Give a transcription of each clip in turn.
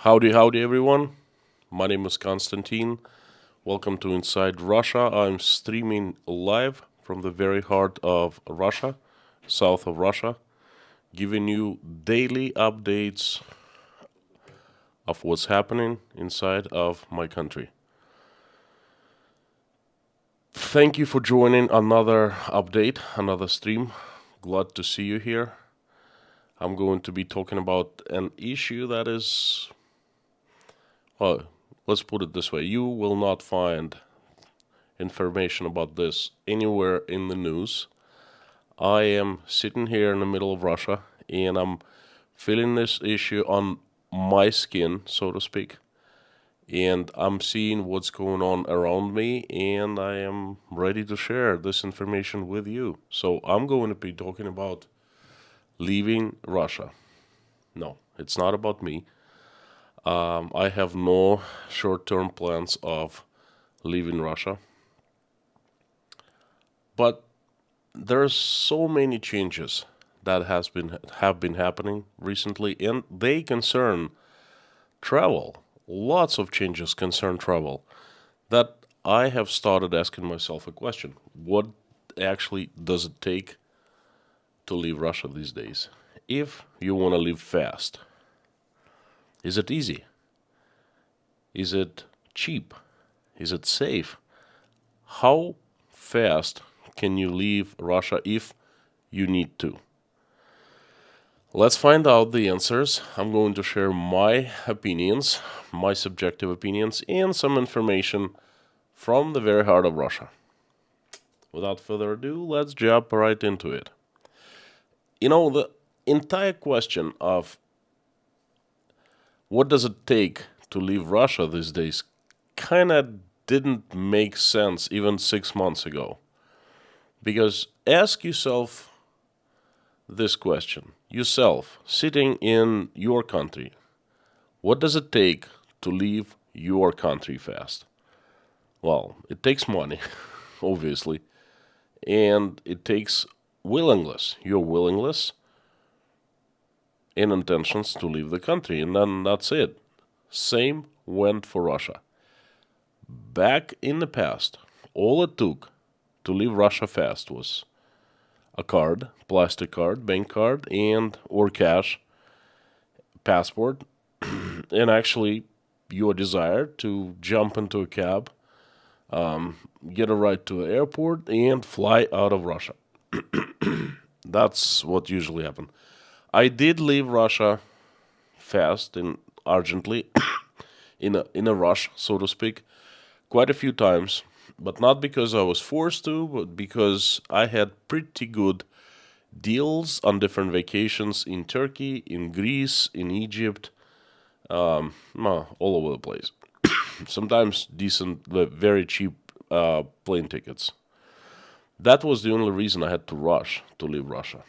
Howdy, howdy, everyone. My name is Konstantin. Welcome to Inside Russia. I'm streaming live from the very heart of Russia, south of Russia, giving you daily updates of what's happening inside of my country. Thank you for joining another update, another stream. Glad to see you here. I'm going to be talking about an issue that is, well, let's put it this way. You will not find information about this anywhere in the news. I am sitting here in the middle of Russia and I'm feeling this issue on my skin, so to speak. And I'm seeing what's going on around me and I am ready to share this information with you. So I'm going to be talking about leaving Russia. No, it's not about me. I have no short-term plans of leaving Russia. But there's so many changes that have been happening recently, and they concern travel. Lots of changes concern travel. That I have started asking myself a question: what actually does it take to leave Russia these days? If you want to leave fast, is it easy? Is it cheap? Is it safe? How fast can you leave Russia if you need to? Let's find out the answers. I'm going to share my opinions, my subjective opinions, and some information from the very heart of Russia. Without further ado, let's jump right into it. The entire question of what does it take to leave Russia these days kind of didn't make sense even 6 months ago. Because ask yourself this question, yourself, sitting in your country, what does it take to leave your country fast? Well, it takes money, obviously, and it takes your willingness and intentions to leave the country, and then that's it. Same went for Russia. Back in the past, all it took to leave Russia fast was a card, plastic card, bank card, and or cash, passport, and actually your desire to jump into a cab, get a ride to an airport, and fly out of Russia. That's what usually happened. I did leave Russia fast and urgently, in a rush, so to speak, quite a few times, but not because I was forced to, but because I had pretty good deals on different vacations in Turkey, in Greece, in Egypt, all over the place. Sometimes decent, very cheap plane tickets. That was the only reason I had to rush to leave Russia.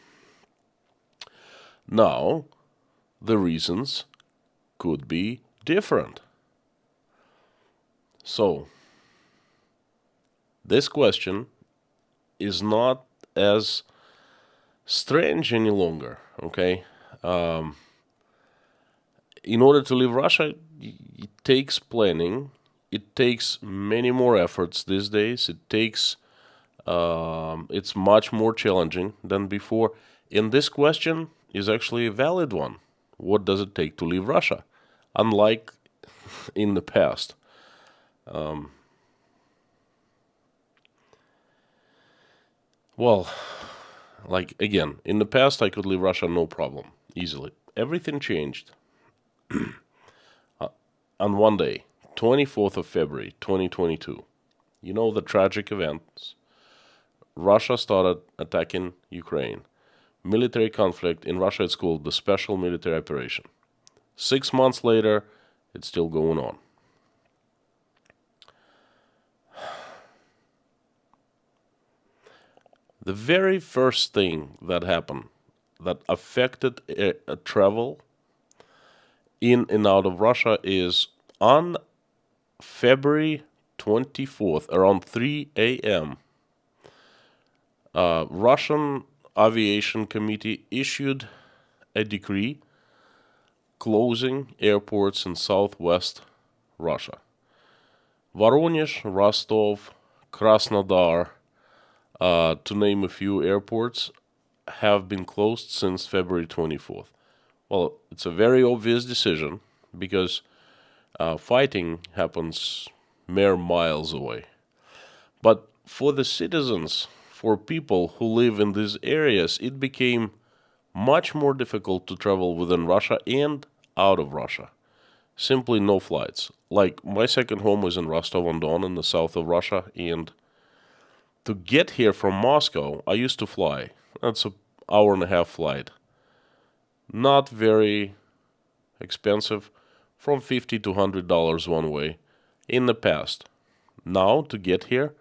Now, the reasons could be different. So, this question is not as strange any longer, okay? In order to leave Russia, it takes planning. It takes many more efforts these days. It's much more challenging than before. And this question is actually a valid one. What does it take to leave Russia? Unlike in the past. Well, like again, in the past I could leave Russia no problem, easily. Everything changed on one day, 24th of February, 2022. You know the tragic events. Russia started attacking Ukraine. Military conflict in Russia, it's called the Special Military Operation. 6 months later, it's still going on. The very first thing that happened that affected travel in and out of Russia is on February 24th, around 3 a.m., Russian Aviation Committee issued a decree closing airports in southwest Russia. Voronezh, Rostov, Krasnodar, to name a few airports, have been closed since February 24th. Well, it's a very obvious decision because fighting happens mere miles away. But for the citizens, for people who live in these areas, it became much more difficult to travel within Russia and out of Russia. Simply no flights. Like, my second home is in Rostov-on-Don in the south of Russia, and to get here from Moscow, I used to fly. That's an hour and a half flight. Not very expensive, from $50 to $100 one way in the past. Now, to get here,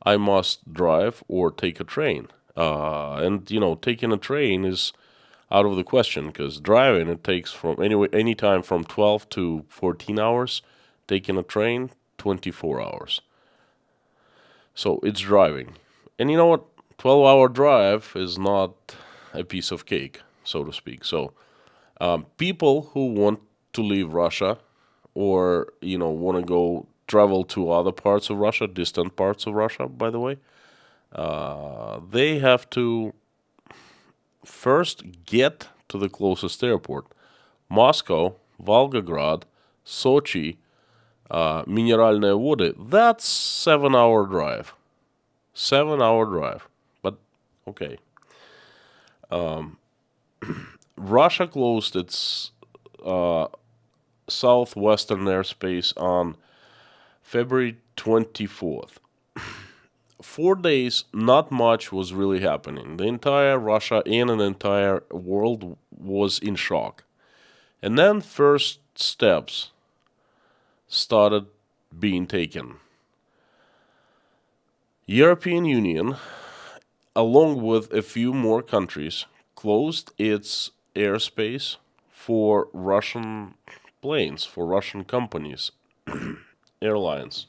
I must drive or take a train. Taking a train is out of the question because driving it takes any time from 12 to 14 hours. Taking a train, 24 hours. So it's driving. And you know what? 12-hour drive is not a piece of cake, so to speak. So people who want to leave Russia or, want to go travel to other parts of Russia, distant parts of Russia, by the way, they have to first get to the closest airport. Moscow, Volgograd, Sochi, Mineralные Vody, that's 7-hour drive. 7-hour drive. But, okay. Russia closed its southwestern airspace on February 24th. 4 days, not much was really happening. The entire Russia and an entire world was in shock. And then first steps started being taken. European Union, along with a few more countries, closed its airspace for Russian planes, for Russian companies, airlines.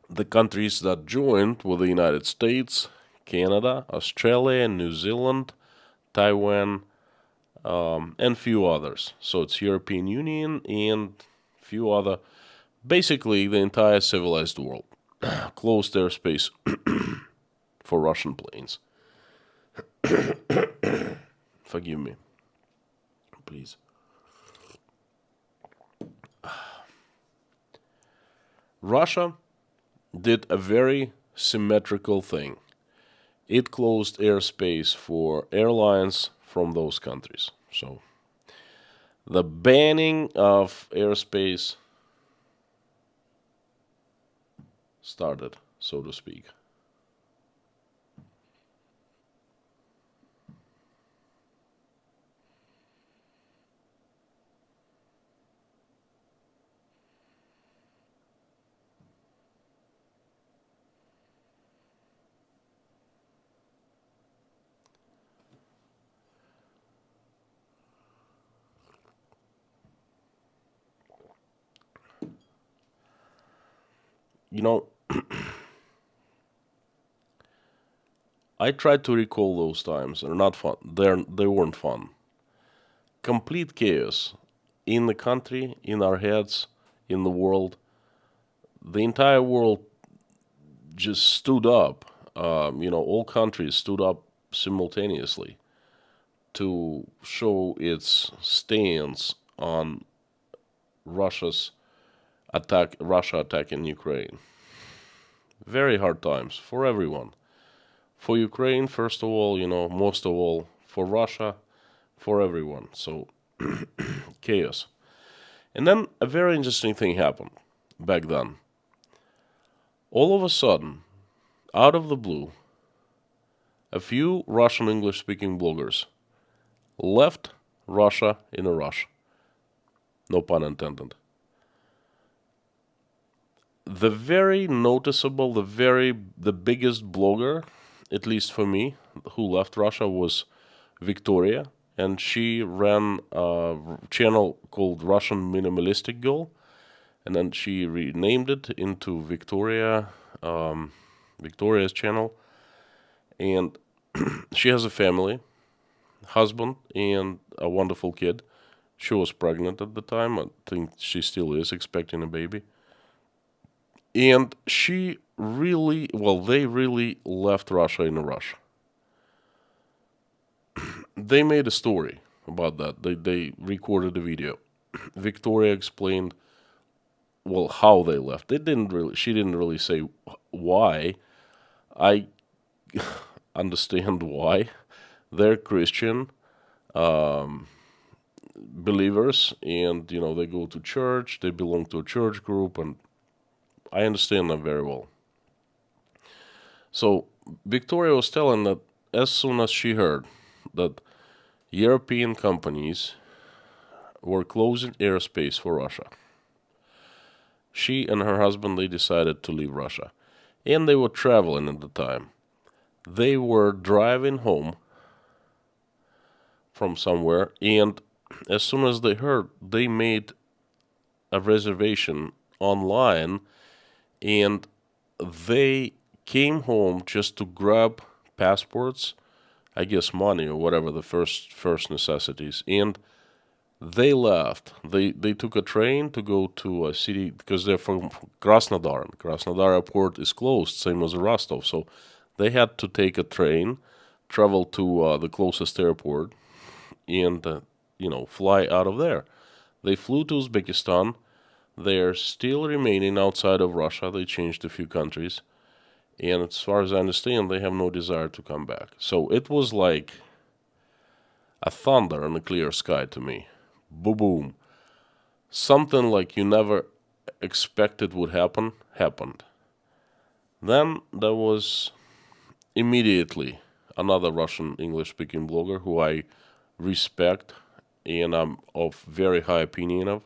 The countries that joined were the United States, Canada, Australia, New Zealand, Taiwan, and few others. So it's European Union and few other, basically the entire civilized world closed airspace for Russian planes. Forgive me, please. Russia did a very symmetrical thing. It closed airspace for airlines from those countries. So the banning of airspace started, so to speak. You know, I tried to recall those times. They're not fun. They weren't fun. Complete chaos in the country, in our heads, in the world. The entire world just stood up. All countries stood up simultaneously to show its stance on Russia attacking Ukraine. Very hard times for everyone. For Ukraine, first of all, most of all, for Russia, for everyone. So, chaos. And then a very interesting thing happened back then. All of a sudden, out of the blue, a few Russian English speaking bloggers left Russia in a rush. No pun intended. The very noticeable, the biggest blogger, at least for me, who left Russia was Victoria, and she ran a channel called Russian Minimalistic Girl, and then she renamed it into Victoria's channel, and she has a family, husband and a wonderful kid. She was pregnant at the time. I think she still is expecting a baby. And she really, well, they really left Russia in a rush. They made a story about that. They recorded a video. Victoria explained, well, how they left. She didn't really say why. I understand why. They're Christian believers, and they go to church. They belong to a church group, and I understand them very well. So Victoria was telling that as soon as she heard that European companies were closing airspace for Russia, she and her husband, they decided to leave Russia. And they were traveling at the time. They were driving home from somewhere, and as soon as they heard, they made a reservation online, and they came home just to grab passports, I guess money or whatever the first necessities, and they left. They took a train to go to a city because they're from Krasnodar. And Krasnodar airport is closed, same as Rostov. So they had to take a train, travel to the closest airport, and fly out of there. They flew to Uzbekistan. They're still remaining outside of Russia. They changed a few countries, and as far as I understand, they have no desire to come back. So it was like a thunder in a clear sky to me. Boom, boom. Something like you never expected would happen, happened. Then there was immediately another Russian English speaking blogger who I respect and I'm of very high opinion of.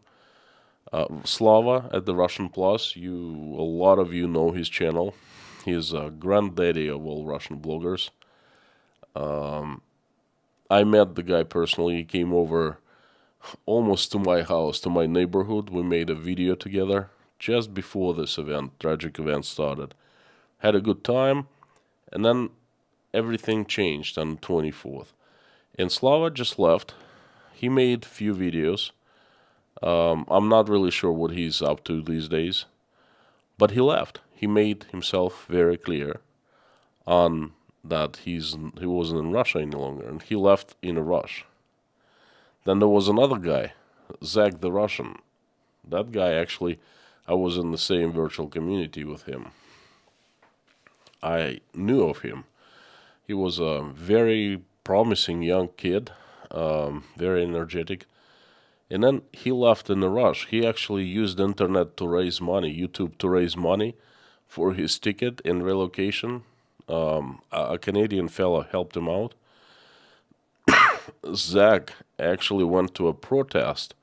Slava at the Russian Plus. A lot of you know his channel. He's a granddaddy of all Russian bloggers. I met the guy personally. He came over almost to my house, to my neighborhood. We made a video together just before this tragic event started. Had a good time, and then everything changed on the 24th. And Slava just left. He made few videos. I'm not really sure what he's up to these days, but he left. He made himself very clear on that he wasn't in Russia any longer, and he left in a rush. Then there was another guy, Zach the Russian. That guy actually, I was in the same virtual community with him. I knew of him. He was a very promising young kid, very energetic. And then he left in a rush. He actually used internet to raise money, YouTube to raise money for his ticket and relocation. A Canadian fella helped him out. Zach actually went to a protest,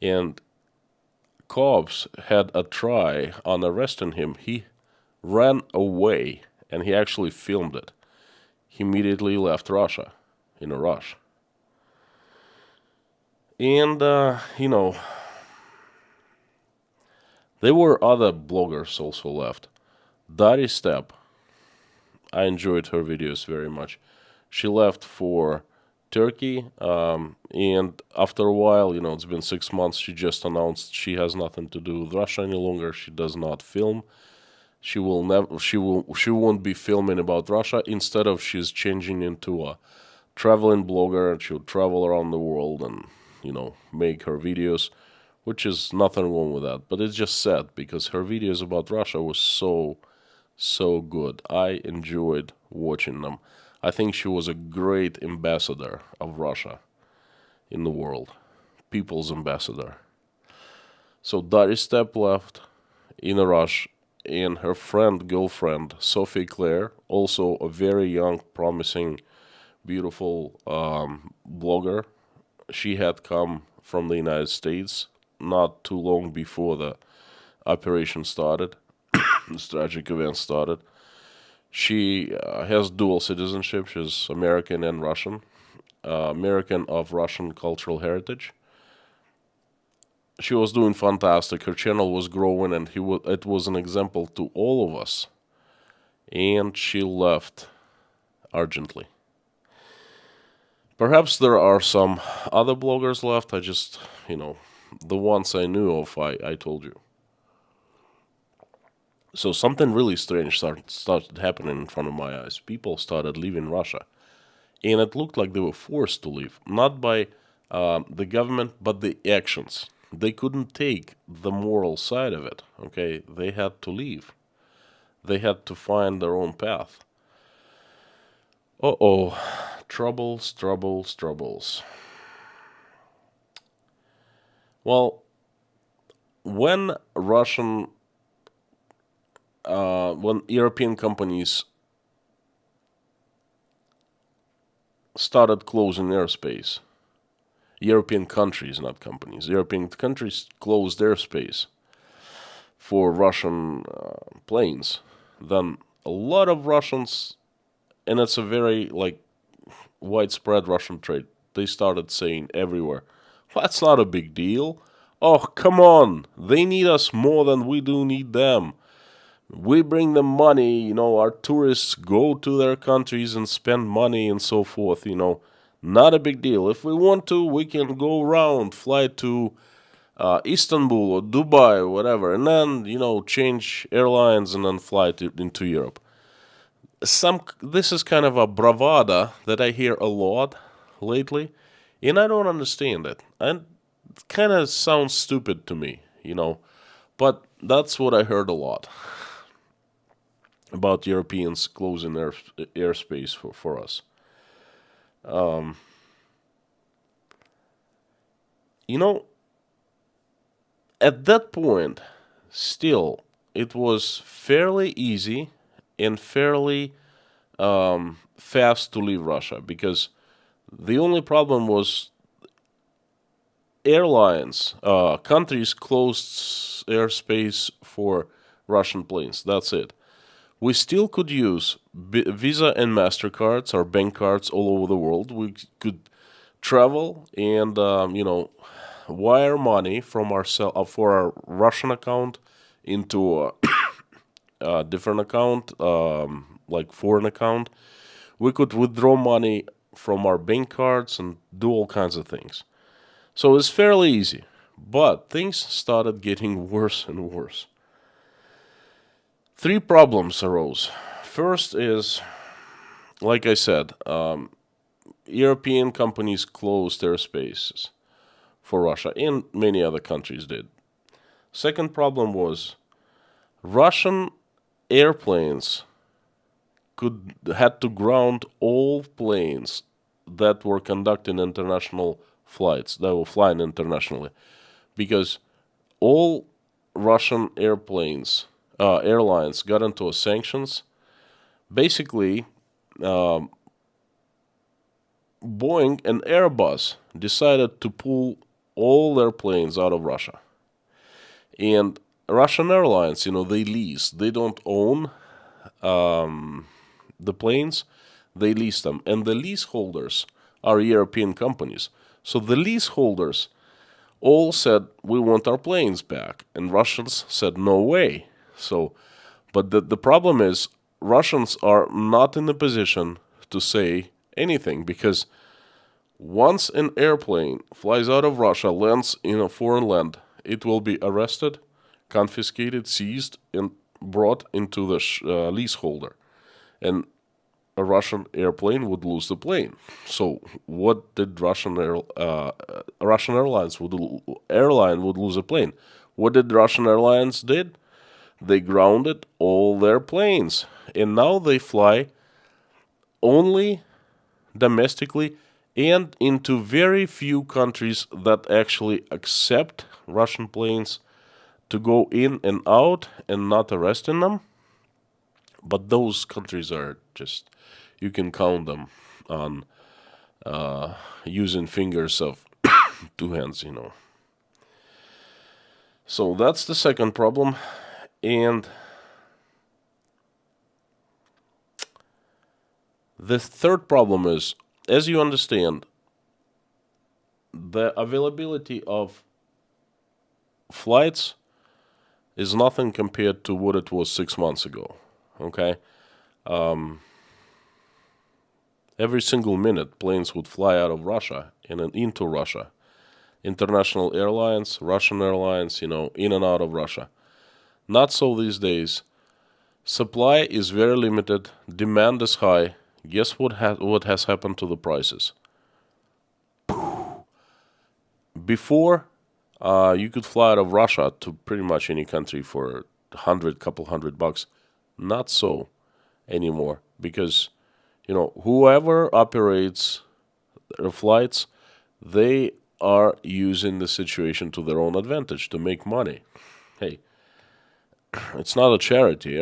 and cops had a try on arresting him. He ran away, and he actually filmed it. He immediately left Russia in a rush. And, there were other bloggers also left. Dari Step, I enjoyed her videos very much. She left for Turkey, and after a while, it's been 6 months, she just announced she has nothing to do with Russia any longer. She does not film. She will never. She won't be filming about Russia. Instead of, she's changing into a traveling blogger, and she'll travel around the world and make her videos, which is nothing wrong with that. But it's just sad because her videos about Russia was so good. I enjoyed watching them. I think she was a great ambassador of Russia in the world, people's ambassador. So Dari Step left in a rush, and her girlfriend, Sophie Claire, also a very young, promising, beautiful blogger. She had come from the United States not too long before the operation started, this tragic event started. She has dual citizenship. She's American and Russian. American of Russian cultural heritage. She was doing fantastic. Her channel was growing, and it was an example to all of us. And she left urgently. Perhaps there are some other bloggers left. I just, the ones I knew of, I told you. So something really strange started happening in front of my eyes. People started leaving Russia. And it looked like they were forced to leave, not by the government, but the actions. They couldn't take the moral side of it, okay? They had to leave. They had to find their own path. Uh-oh. Troubles, troubles, troubles. Well, when when European companies started closing airspace, European countries, not companies, European countries closed airspace for Russian planes, then a lot of Russians, and it's a very widespread Russian trade, they started saying everywhere, that's not a big deal. Oh, come on, they need us more than we do need them. We bring them money, our tourists go to their countries and spend money and so forth, Not a big deal. If we want to, we can go around, fly to Istanbul or Dubai or whatever, and then, change airlines and then fly into Europe. This is kind of a bravada that I hear a lot lately, and I don't understand it. And it kind of sounds stupid to me, but that's what I heard a lot about Europeans closing airspace for us. You know, at that point, still, it was fairly easy and fairly fast to leave Russia because the only problem was airlines, countries closed airspace for Russian planes. That's it. We still could use Visa and MasterCards or bank cards all over the world. We could travel and, wire money from for our Russian account into a different account, like foreign account. We could withdraw money from our bank cards and do all kinds of things. So it's fairly easy. But things started getting worse and worse. 3 problems arose. First is, like I said, European companies closed their spaces for Russia, and many other countries did. Second problem was Russian airplanes had to ground all planes that were conducting international flights, that were flying internationally, because all Russian airlines got into sanctions. Basically, Boeing and Airbus decided to pull all their planes out of Russia. And Russian airlines, they lease. They don't own the planes, they lease them. And the leaseholders are European companies. So the leaseholders all said, we want our planes back. And Russians said, no way. But the problem is, Russians are not in a position to say anything because once an airplane flies out of Russia, lands in a foreign land, it will be arrested, confiscated, seized, and brought into the leaseholder. And a Russian airplane would lose the plane. So what did Russian airlines would do? Airline would lose a plane. What did Russian airlines did? They grounded all their planes, and now they fly only domestically and into very few countries that actually accept Russian planes to go in and out and not arresting them. But those countries are just, you can count them on using fingers of 2 hands, So that's the second problem. And the third problem is, as you understand, the availability of flights is nothing compared to what it was 6 months ago. Okay? Every single minute, planes would fly out of Russia and then into Russia. International airlines, Russian airlines, in and out of Russia. Not so these days. Supply is very limited, demand is high. Guess what has happened to the prices? Before, you could fly out of Russia to pretty much any country for couple $100. Not so anymore because whoever operates flights, they are using the situation to their own advantage to make money. Hey, it's not a charity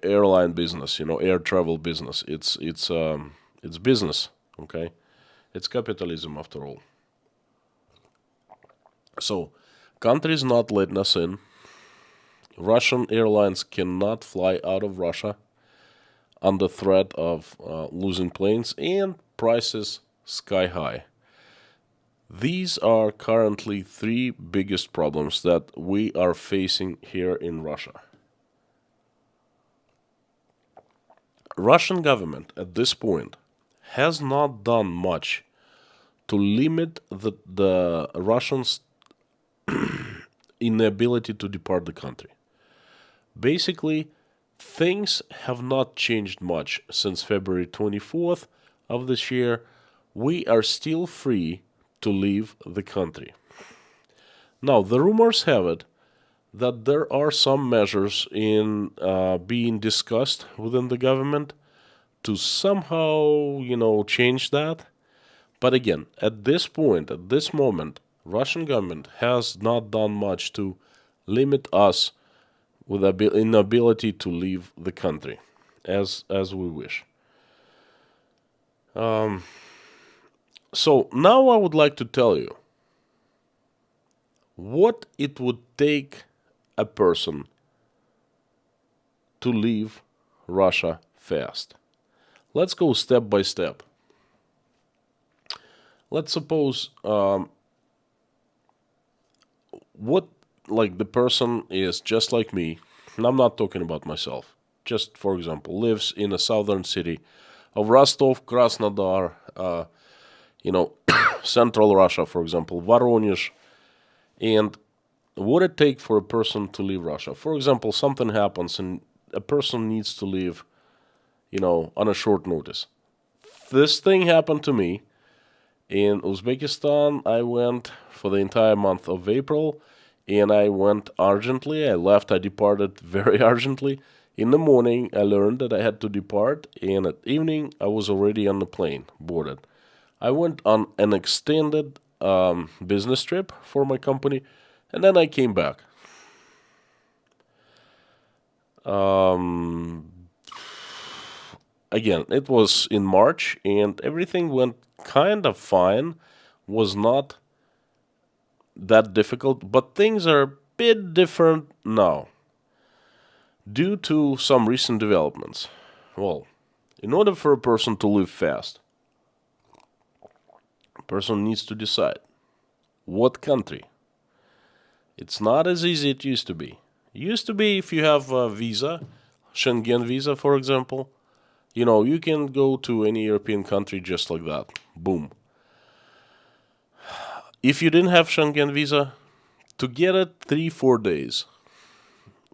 airline business, air travel business. It's business, okay? It's capitalism after all. So, countries not letting us in. Russian airlines cannot fly out of Russia under threat of losing planes, and prices sky high. These are currently three biggest problems that we are facing here in Russia. Russian government at this point has not done much to limit the Russians' inability to depart the country. Basically, things have not changed much since February 24th of this year. We are still free to leave the country. Now, the rumors have it that there are some measures in being discussed within the government to somehow, change that. But again, at this point, at this moment, Russian government has not done much to limit us with inability to leave the country as we wish. So now I would like to tell you what it would take a person to leave Russia fast. Let's go step by step. Let's suppose what like the person is just like me, and I'm not talking about myself. Just for example, lives in a southern city of Rostov, Krasnodar, central Russia, for example, Voronezh, and what it take for a person to leave Russia. For example, something happens and a person needs to leave, on a short notice. This thing happened to me in Uzbekistan. I went for the entire month of April, and I went urgently. I departed very urgently. In the morning, I learned that I had to depart, and at evening, I was already on the plane, boarded. I went on an extended business trip for my company, and then I came back. Again, it was in March, and everything went kind of fine. Was not that difficult, but things are a bit different now due to some recent developments. Well, in order for a person to live fast, a person needs to decide what country. It's not as easy as it used to be. It used to be if you have a visa, Schengen visa, for example, you can go to any European country just like that. Boom. If you didn't have Schengen visa, to get it 3-4 days.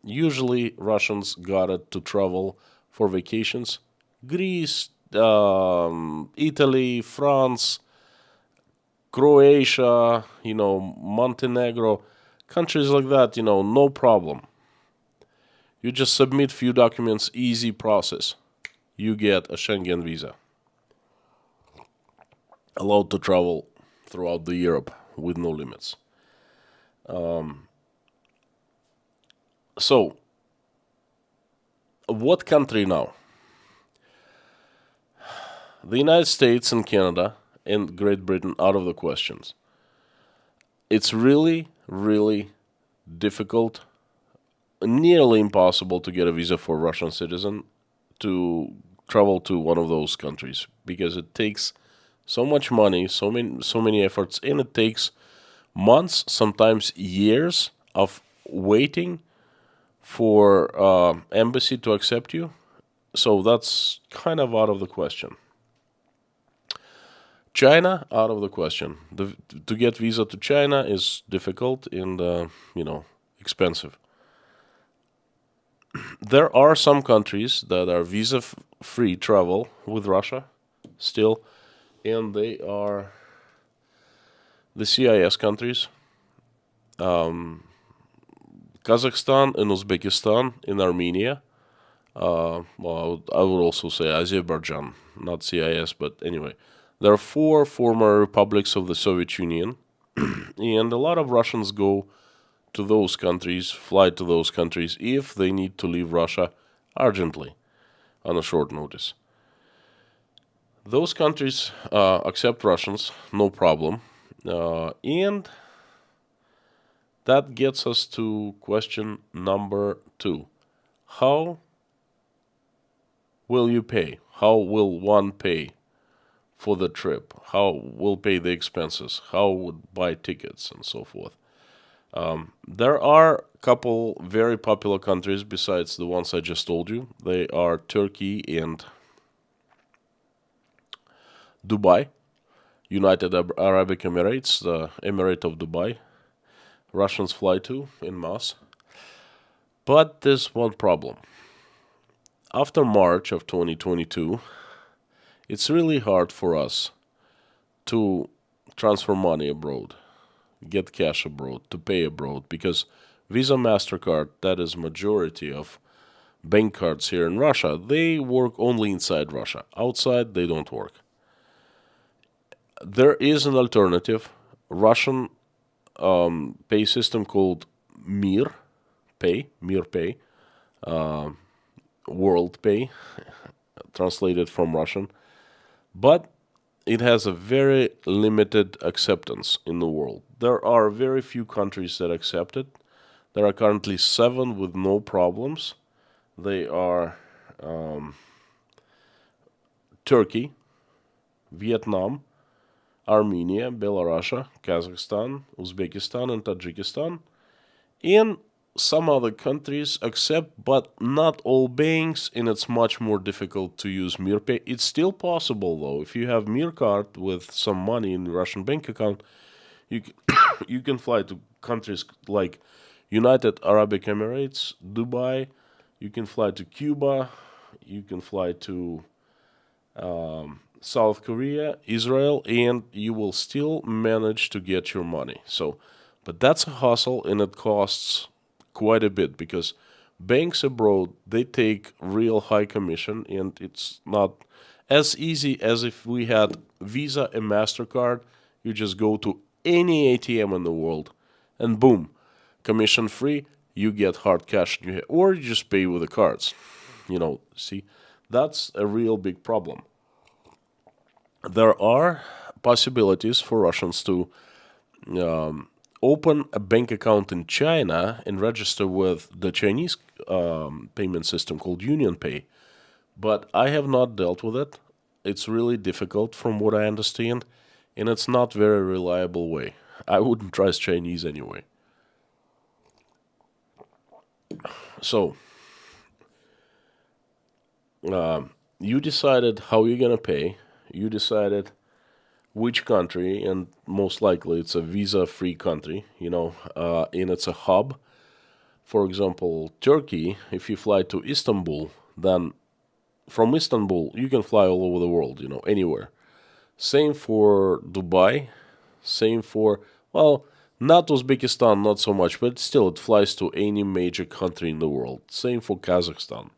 Usually Russians got it to travel for vacations. Greece, Italy, France, Croatia, Montenegro, countries like that, no problem. You just submit few documents, easy process. You get a Schengen visa. Allowed to travel throughout the Europe with no limits. So, what country now? The United States and Canada and Great Britain out of the questions. It's really, really difficult, nearly impossible to get a visa for a Russian citizen to travel to one of those countries because it takes so much money, so many efforts, and it takes months, sometimes years of waiting for embassy to accept you. So that's kind of out of the question. China, out of the question. To get visa to China is difficult and expensive. There are some countries that are visa-free travel with Russia still, and they are the CIS countries, Kazakhstan and Uzbekistan and Armenia. I would also say Azerbaijan, not CIS, but anyway. There are 4 former republics of the Soviet Union, and a lot of Russians go to those countries, fly to those countries if they need to leave Russia urgently on a short notice. Those countries accept Russians, no problem. And that gets us to question number 2. How will you pay? How will one pay for the trip? How will pay the expenses? How would buy tickets and so forth? There are a couple very popular countries besides the ones I just told you. They are Turkey and Dubai, United Arab Emirates, the Emirate of Dubai. Russians fly to in mass. But there's one problem. After March of 2022, it's really hard for us to transfer money abroad, get cash abroad, to pay abroad, because Visa, MasterCard, that is majority of bank cards here in Russia, they work only inside Russia. Outside, they don't work. There is an alternative Russian pay system called Mir Pay, World Pay, translated from Russian, but it has a very limited acceptance in the world. There are very few countries that accept it. There are currently 7 with no problems. They are Turkey, Vietnam, Armenia, Belarus, Kazakhstan, Uzbekistan, and Tajikistan. And some other countries accept, but not all banks, and it's much more difficult to use MirPay. It's still possible, though. If you have Mir card with some money in your Russian bank account, you can, you can fly to countries like United Arab Emirates, Dubai. You can fly to Cuba. You can fly to South Korea, Israel, and you will still manage to get your money. So, but that's a hustle, and it costs quite a bit because banks abroad, they take real high commission, and it's not as easy as if we had Visa and MasterCard. You just go to any ATM in the world and boom, commission free, you get hard cash in your hand, or you just pay with the cards. See, that's a real big problem. There are possibilities for Russians to open a bank account in China and register with the Chinese payment system called UnionPay. But I have not dealt with it. It's really difficult from what I understand, and it's not very reliable way. I wouldn't trust Chinese anyway. So, you decided how you're gonna pay. You decided which country, and most likely it's a visa-free country, and it's a hub. For example, Turkey, if you fly to Istanbul, then from Istanbul, you can fly all over the world, anywhere. Same for Dubai, same for, well, not Uzbekistan, not so much, but still it flies to any major country in the world. Same for Kazakhstan.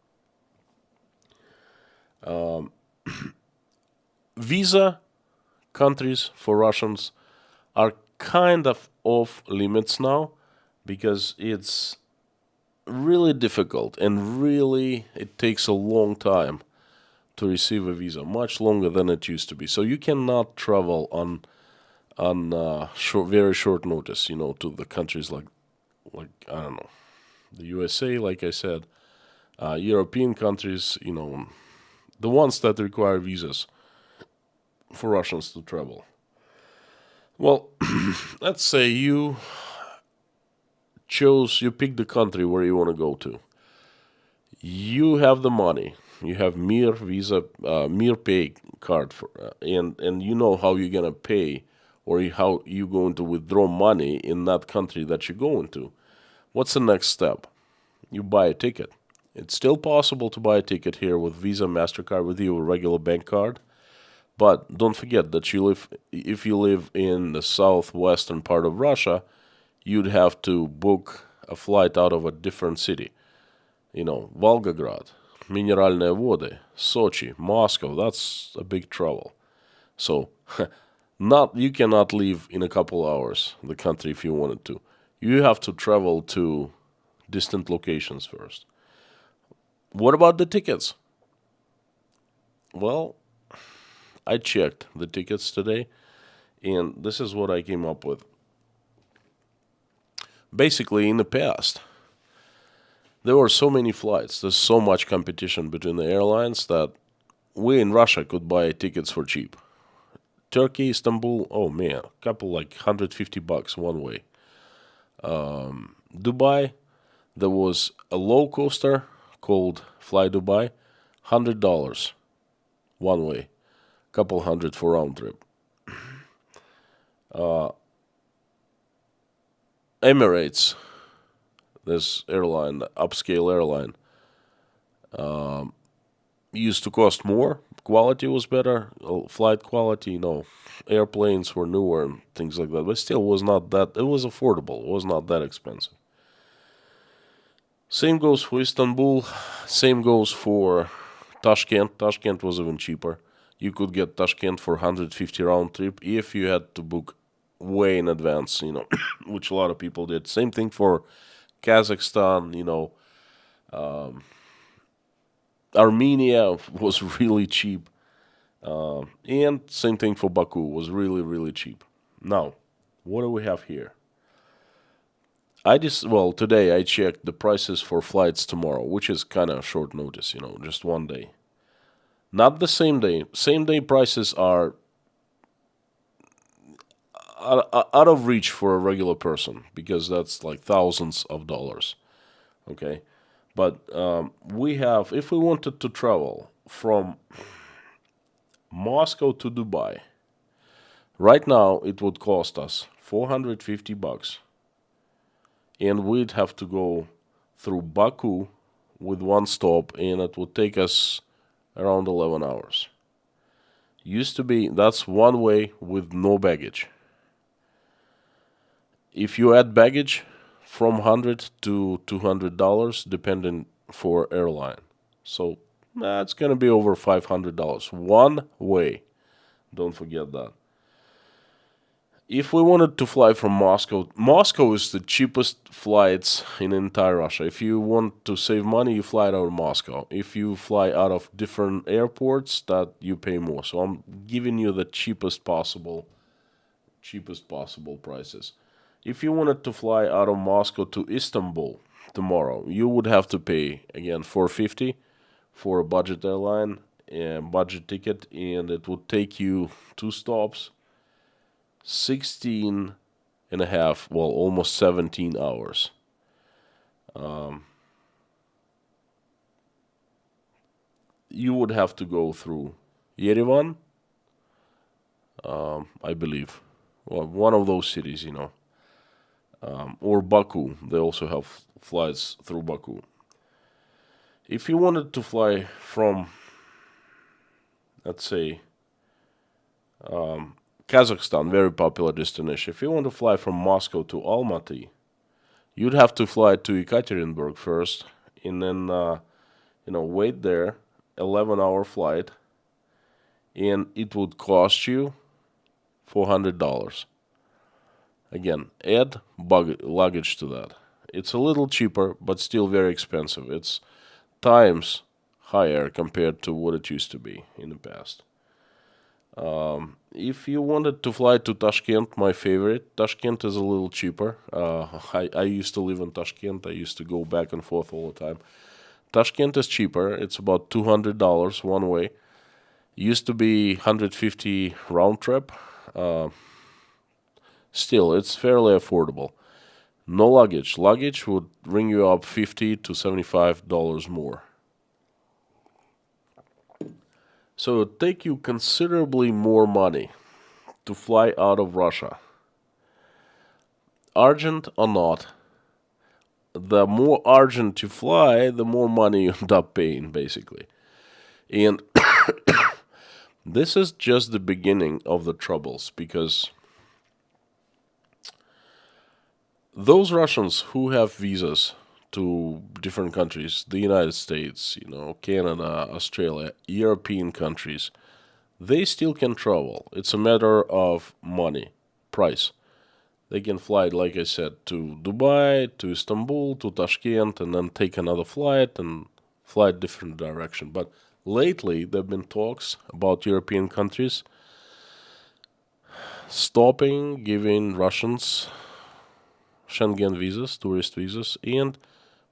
Visa countries for Russians are kind of off limits now because it's really difficult and really it takes a long time to receive a visa, much longer than it used to be. So you cannot travel on very short notice, to the countries like I don't know, the USA, like I said, European countries, the ones that require visas for Russians to travel. Well, let's say you pick the country where you want to go to. You have the money. You have Mir Visa, Mir Pay card, and you know how you're gonna pay or how you're going to withdraw money in that country that you're going to. What's the next step? You buy a ticket. It's still possible to buy a ticket here with Visa, MasterCard, with your regular bank card. But don't forget that if you live in the southwestern part of Russia, you'd have to book a flight out of a different city. Volgograd, Mineralные Vody, Sochi, Moscow, that's a big trouble. So, not you cannot leave in a couple hours the country if you wanted to. You have to travel to distant locations first. What about the tickets? Well, I checked the tickets today, and this is what I came up with. Basically, in the past, there were so many flights, there's so much competition between the airlines that we in Russia could buy tickets for cheap. Turkey, Istanbul, oh man, a couple like $150 one way. Dubai, there was a low coaster called Fly Dubai, $100 one way, couple hundred for round trip. Emirates, this airline, upscale airline, used to cost more. Quality was better, flight quality, airplanes were newer and things like that. But still, was not that. It was affordable. It was not that expensive. Same goes for Istanbul. Same goes for Tashkent. Tashkent was even cheaper. You could get Tashkent for 150 round trip if you had to book way in advance, which a lot of people did. Same thing for Kazakhstan, Armenia was really cheap. And same thing for Baku, was really, really cheap. Now, what do we have here? Today I checked the prices for flights tomorrow, which is kind of short notice, just one day. Not the same day. Same day prices are out of reach for a regular person because that's like thousands of dollars. Okay. But if we wanted to travel from Moscow to Dubai, right now it would cost us $450. And we'd have to go through Baku with one stop, and it would take us around 11 hours. Used to be, that's one way with no baggage. If you add baggage, from $100 to $200, depending for airline. So that's going to be over $500 one way. Don't forget that. If we wanted to fly from Moscow is the cheapest flights in entire Russia. If you want to save money, you fly out of Moscow. If you fly out of different airports, that you pay more. So I'm giving you the cheapest possible prices. If you wanted to fly out of Moscow to Istanbul tomorrow, you would have to pay again $450 for a budget airline and budget ticket, and it would take you 2 stops, 16 and a half, almost 17 hours. You would have to go through Yerevan, I believe, one of those cities, or Baku. They also have flights through Baku. If you wanted to fly from, let's say, Kazakhstan, very popular destination. If you want to fly from Moscow to Almaty, you'd have to fly to Ekaterinburg first, and then wait there, 11-hour flight, and it would cost you $400. Again, add luggage to that. It's a little cheaper, but still very expensive. It's times higher compared to what it used to be in the past. If you wanted to fly to Tashkent, my favorite, Tashkent is a little cheaper. I used to live in Tashkent. I used to go back and forth all the time. Tashkent is cheaper. It's about $200 one way. Used to be $150 round trip. Still, it's fairly affordable. No luggage. Luggage would ring you up $50 to $75 more. So it would take you considerably more money to fly out of Russia. Urgent or not, the more urgent you fly, the more money you end up paying, basically. And this is just the beginning of the troubles, because those Russians who have visas to different countries, the United States, Canada, Australia, European countries, they still can travel. It's a matter of money, price. They can fly, like I said, to Dubai, to Istanbul, to Tashkent, and then take another flight and fly a different direction. But lately, there have been talks about European countries stopping giving Russians Schengen visas, tourist visas, and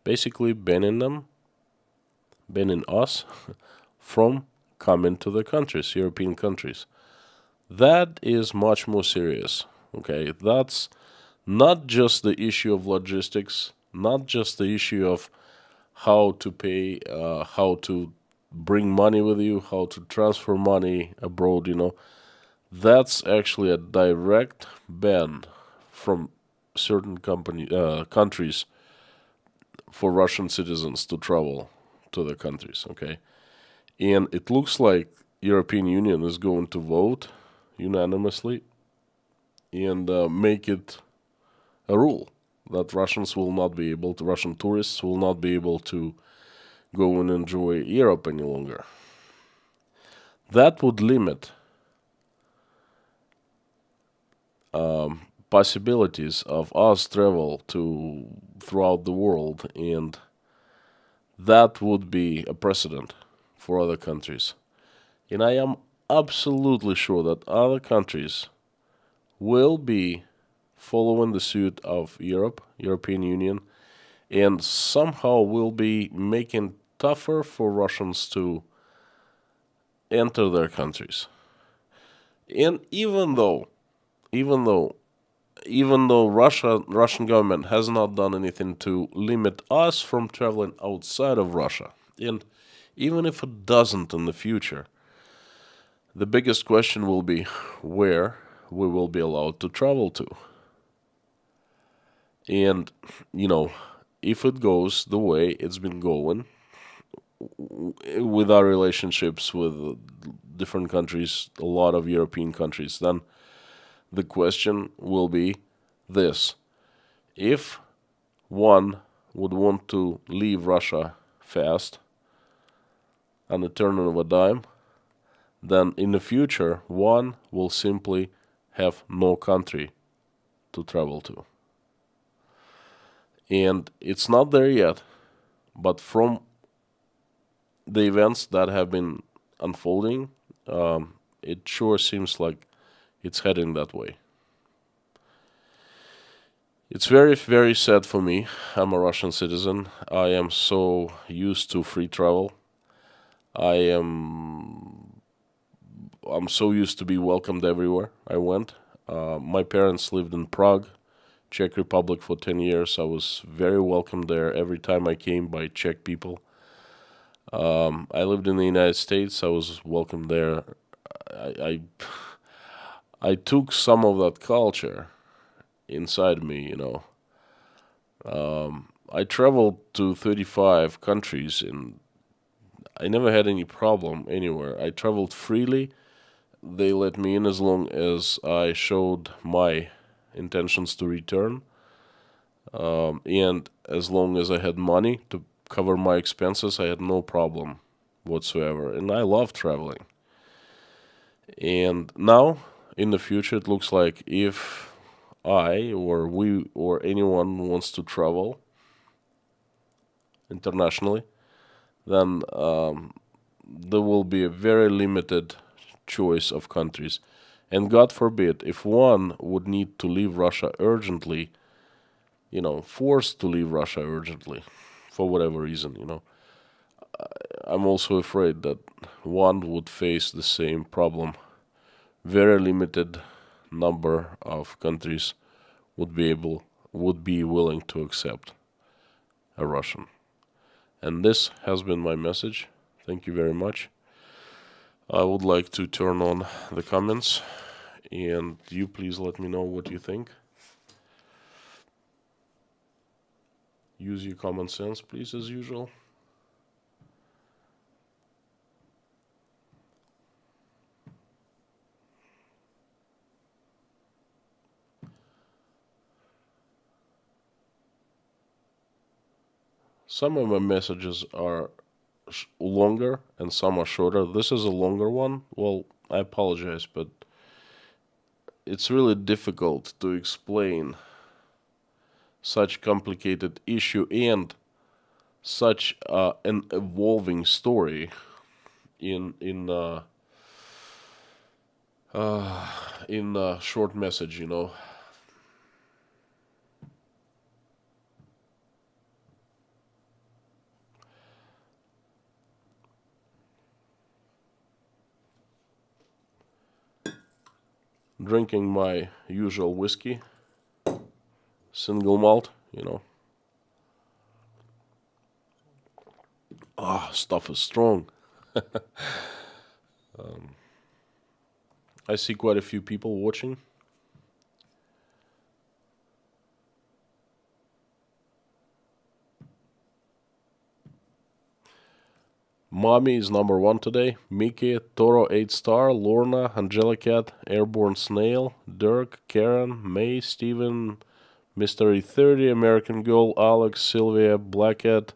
basically banning us from coming to the countries, European countries. That is much more serious. Okay, that's not just the issue of logistics, not just the issue of how to pay, how to bring money with you, how to transfer money abroad. That's actually a direct ban from certain countries for Russian citizens to travel to the countries. Okay, and it looks like European Union is going to vote unanimously and make it a rule that Russian tourists will not be able to go and enjoy Europe any longer. That would limit possibilities of us travel to throughout the world, and that would be a precedent for other countries. And I am absolutely sure that other countries will be following the suit of European Union, and somehow will be making tougher for Russians to enter their countries. And even though, Russian government has not done anything to limit us from traveling outside of Russia, and even if it doesn't in the future, the biggest question will be where we will be allowed to travel to. And, if it goes the way it's been going with our relationships with different countries, a lot of European countries, then the question will be this. If one would want to leave Russia fast, on the turn of a dime, then in the future, one will simply have no country to travel to. And it's not there yet, but from the events that have been unfolding, it sure seems like it's heading that way. It's very, very sad for me. I'm a Russian citizen. I am so used to free travel. I'm so used to be welcomed everywhere I went. My parents lived in Prague, Czech Republic for 10 years. I was very welcomed there every time I came by Czech people. I lived in the United States. I was welcomed there. I I took some of that culture inside me. I traveled to 35 countries and I never had any problem anywhere. I traveled freely. They let me in as long as I showed my intentions to return. And as long as I had money to cover my expenses, I had no problem whatsoever. And I love traveling. And now, in the future, it looks like if I or we or anyone wants to travel internationally, then there will be a very limited choice of countries. And God forbid, if one would need to leave Russia urgently, forced to leave Russia urgently, for whatever reason, I'm also afraid that one would face the same problem. Very limited number of countries would be willing to accept a Russian. And this has been my message. Thank you very much. I would like to turn on the comments, and you please let me know what you think. Use your common sense, please, as usual. Some of my messages are longer and some are shorter. This is a longer one. Well, I apologize, but it's really difficult to explain such complicated issue and such an evolving story in a short message, you know. Drinking my usual whiskey, single malt, you know. Ah, stuff is strong. I see quite a few people watching. Mommy is number one today. Mickey, Toro 8 star, Lorna, Angelicat, Airborne Snail, Dirk, Karen, May, Steven, Mystery 30, American Girl, Alex, Sylvia, Blackhead,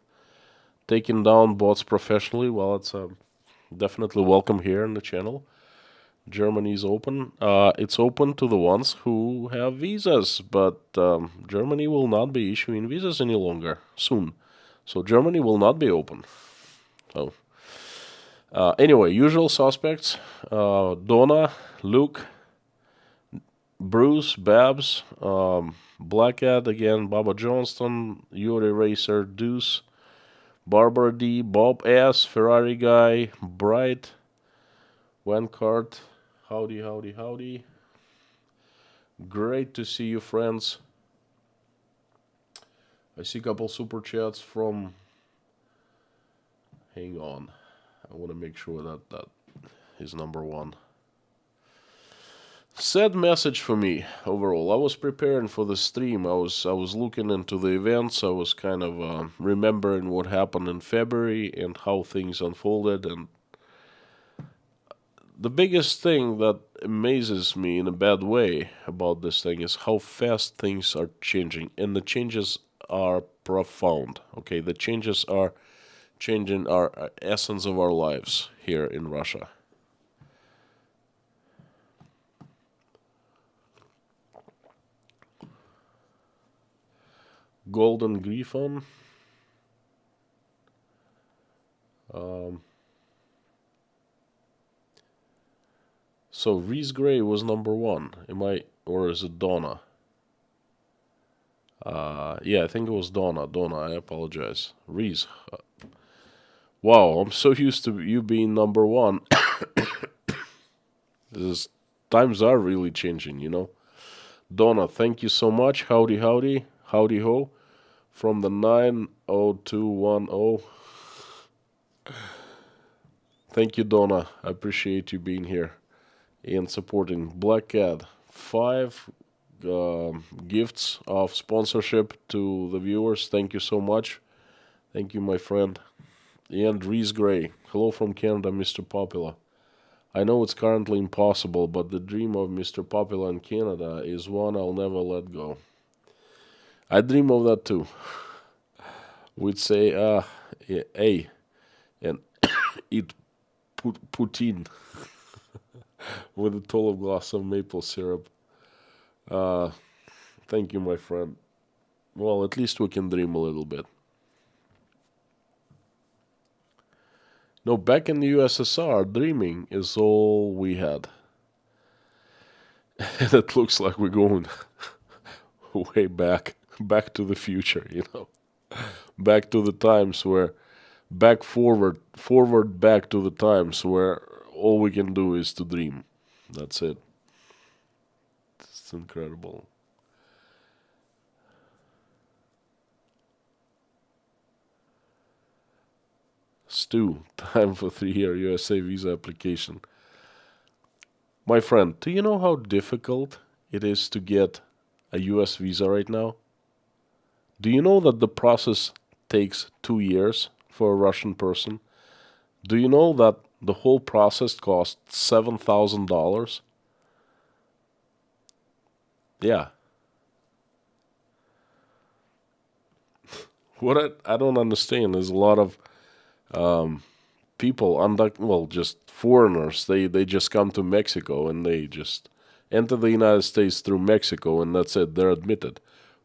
taking down bots professionally. Well, it's definitely welcome here in the channel. Germany is open. It's open to the ones who have visas, but Germany will not be issuing visas any longer soon. So Germany will not be open. So anyway, usual suspects: Donna, Luke, Bruce, Babs, Blackhead again, Baba Johnston, Yuri Racer, Deuce, Barbara D, Bob S, Ferrari Guy, Bright, Wancart. Howdy, howdy, howdy. Great to see you, friends. I see a couple super chats from. Hang on, I want to make sure that is number one. Sad message for me overall. I was preparing for the stream. I was looking into the events. I was kind of remembering what happened in February and how things unfolded. And the biggest thing that amazes me in a bad way about this thing is how fast things are changing, and the changes are profound. Okay, the changes are changing our essence of our lives here in Russia. Golden Griffon. So Reese Gray was number one. Am I, or is it Donna? Yeah, I think it was Donna. Donna, I apologize. Reese. Wow, I'm so used to you being number one. This times are really changing, you know. Donna, thank you so much. Howdy, howdy, howdy ho, from the 90210. Thank you, Donna. I appreciate you being here and supporting Black Cat. 5 gifts of sponsorship to the viewers. Thank you so much. Thank you, my friend. And Reese Gray. Hello from Canada, Mr. Popular. I know it's currently impossible, but the dream of Mr. Popular in Canada is one I'll never let go. I dream of that too. We'd say, hey, and eat poutine with a tall glass of maple syrup. Thank you, my friend. Well, at least we can dream a little bit. No, back in the USSR, dreaming is all we had. And it looks like we're going way back to the future, you know. Back to the times where, forward back to the times where all we can do is to dream. That's it. It's incredible. Stu, time for 3-year USA visa application. My friend, do you know how difficult it is to get a US visa right now? Do you know that the process takes 2 years for a Russian person? Do you know that the whole process costs $7,000? Yeah. What I don't understand is a lot of people, well, just foreigners, they just come to Mexico and they just enter the United States through Mexico and that's it, they're admitted.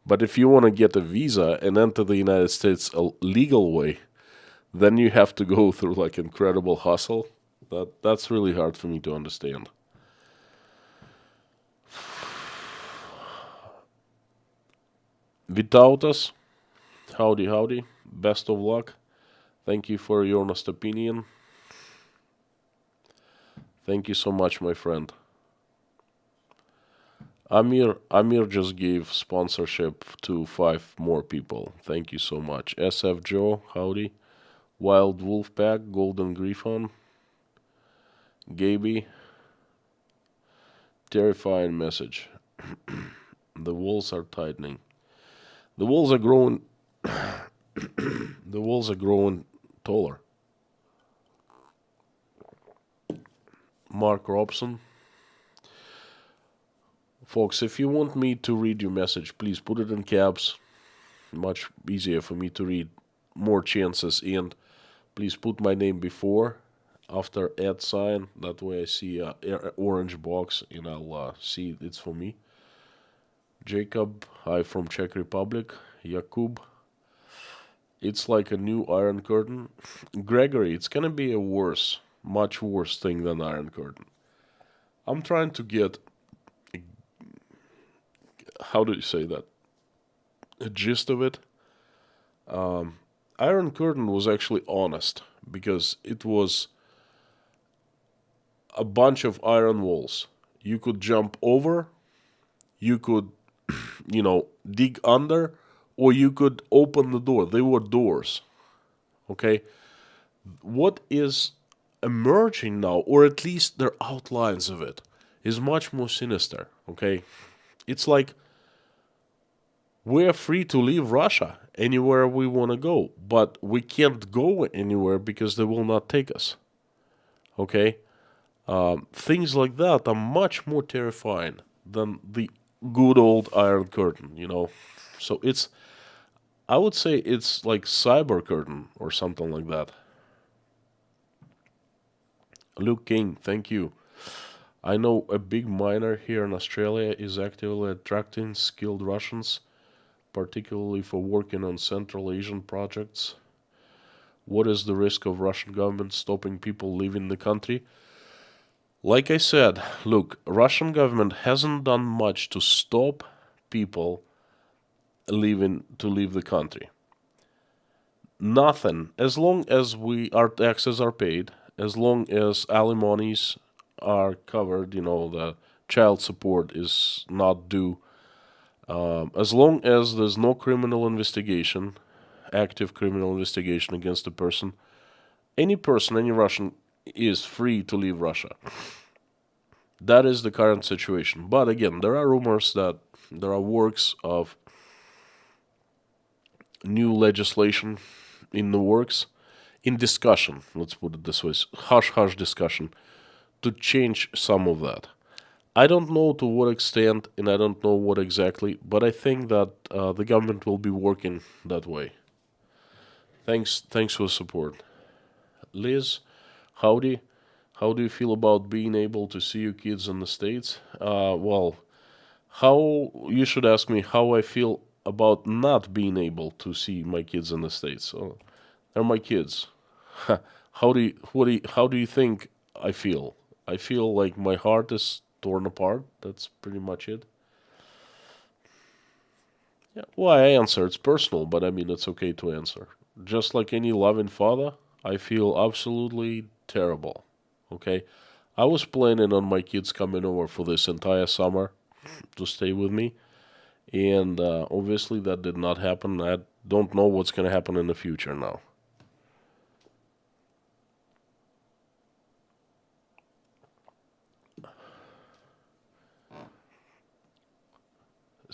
But if you want to get a visa and enter the United States a legal way, then you have to go through like incredible hustle. That's really hard for me to understand. Vitautas, howdy, howdy. Best of luck. Thank you for your honest opinion. Thank you so much, my friend. Amir just gave sponsorship to 5 more people. Thank you so much. SF Joe, howdy. Wild Wolf Pack, Golden Griffon, Gaby. Terrifying message. The walls are tightening. The walls are growing. The walls are growing taller. Mark Robson. Folks, if you want me to read your message, please put it in caps. Much easier for me to read. More chances. And please put my name before, after @ sign. That way I see a orange box and I'll see it's for me. Jacob, hi from Czech Republic. Jakub, it's like a new Iron Curtain. Gregory, it's gonna be a worse, much worse thing than Iron Curtain. I'm trying to get, how do you say that? A gist of it. Iron Curtain was actually honest because it was a bunch of iron walls. You could jump over, you could, dig under, or you could open the door. They were doors. Okay? What is emerging now, or at least their outlines of it, is much more sinister. Okay? It's like we're free to leave Russia anywhere we want to go, but we can't go anywhere because they will not take us. Okay? Things like that are much more terrifying than the good old Iron Curtain. So I would say it's like Cyber Curtain or something like that. Luke King, thank you. I know a big miner here in Australia is actively attracting skilled Russians, particularly for working on Central Asian projects. What is the risk of Russian government stopping people leaving the country? Like I said, look, Russian government hasn't done much to stop people leave the country. Nothing. As long as our taxes are paid, as long as alimonies are covered, the child support is not due, as long as there's no criminal investigation, active criminal investigation against a person, any Russian is free to leave Russia. That is the current situation. But again, there are rumors that there are works of new legislation in the works, in discussion, let's put it this way, hush-hush discussion, to change some of that. I don't know to what extent and I don't know what exactly, but I think that the government will be working that way. Thanks for support. Liz, howdy. How do you feel about being able to see your kids in the States? Well, you should ask me how I feel about not being able to see my kids in the States. So, they're my kids. How do you think I feel? I feel like my heart is torn apart. That's pretty much it. Yeah, well, I answer. It's personal, but I mean, it's okay to answer. Just like any loving father, I feel absolutely terrible. Okay? I was planning on my kids coming over for this entire summer to stay with me. And obviously that did not happen. I don't know what's going to happen in the future now.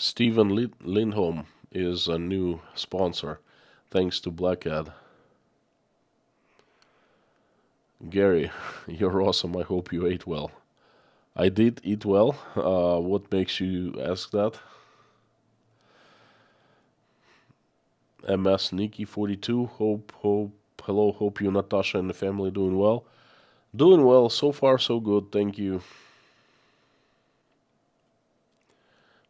Stephen Lindholm is a new sponsor, thanks to Blackad. Gary, you're awesome. I hope you ate well. I did eat well. What makes you ask that? MS Nikki 42. Hello. Hope you, Natasha, and the family doing well. Doing well. So far, so good. Thank you.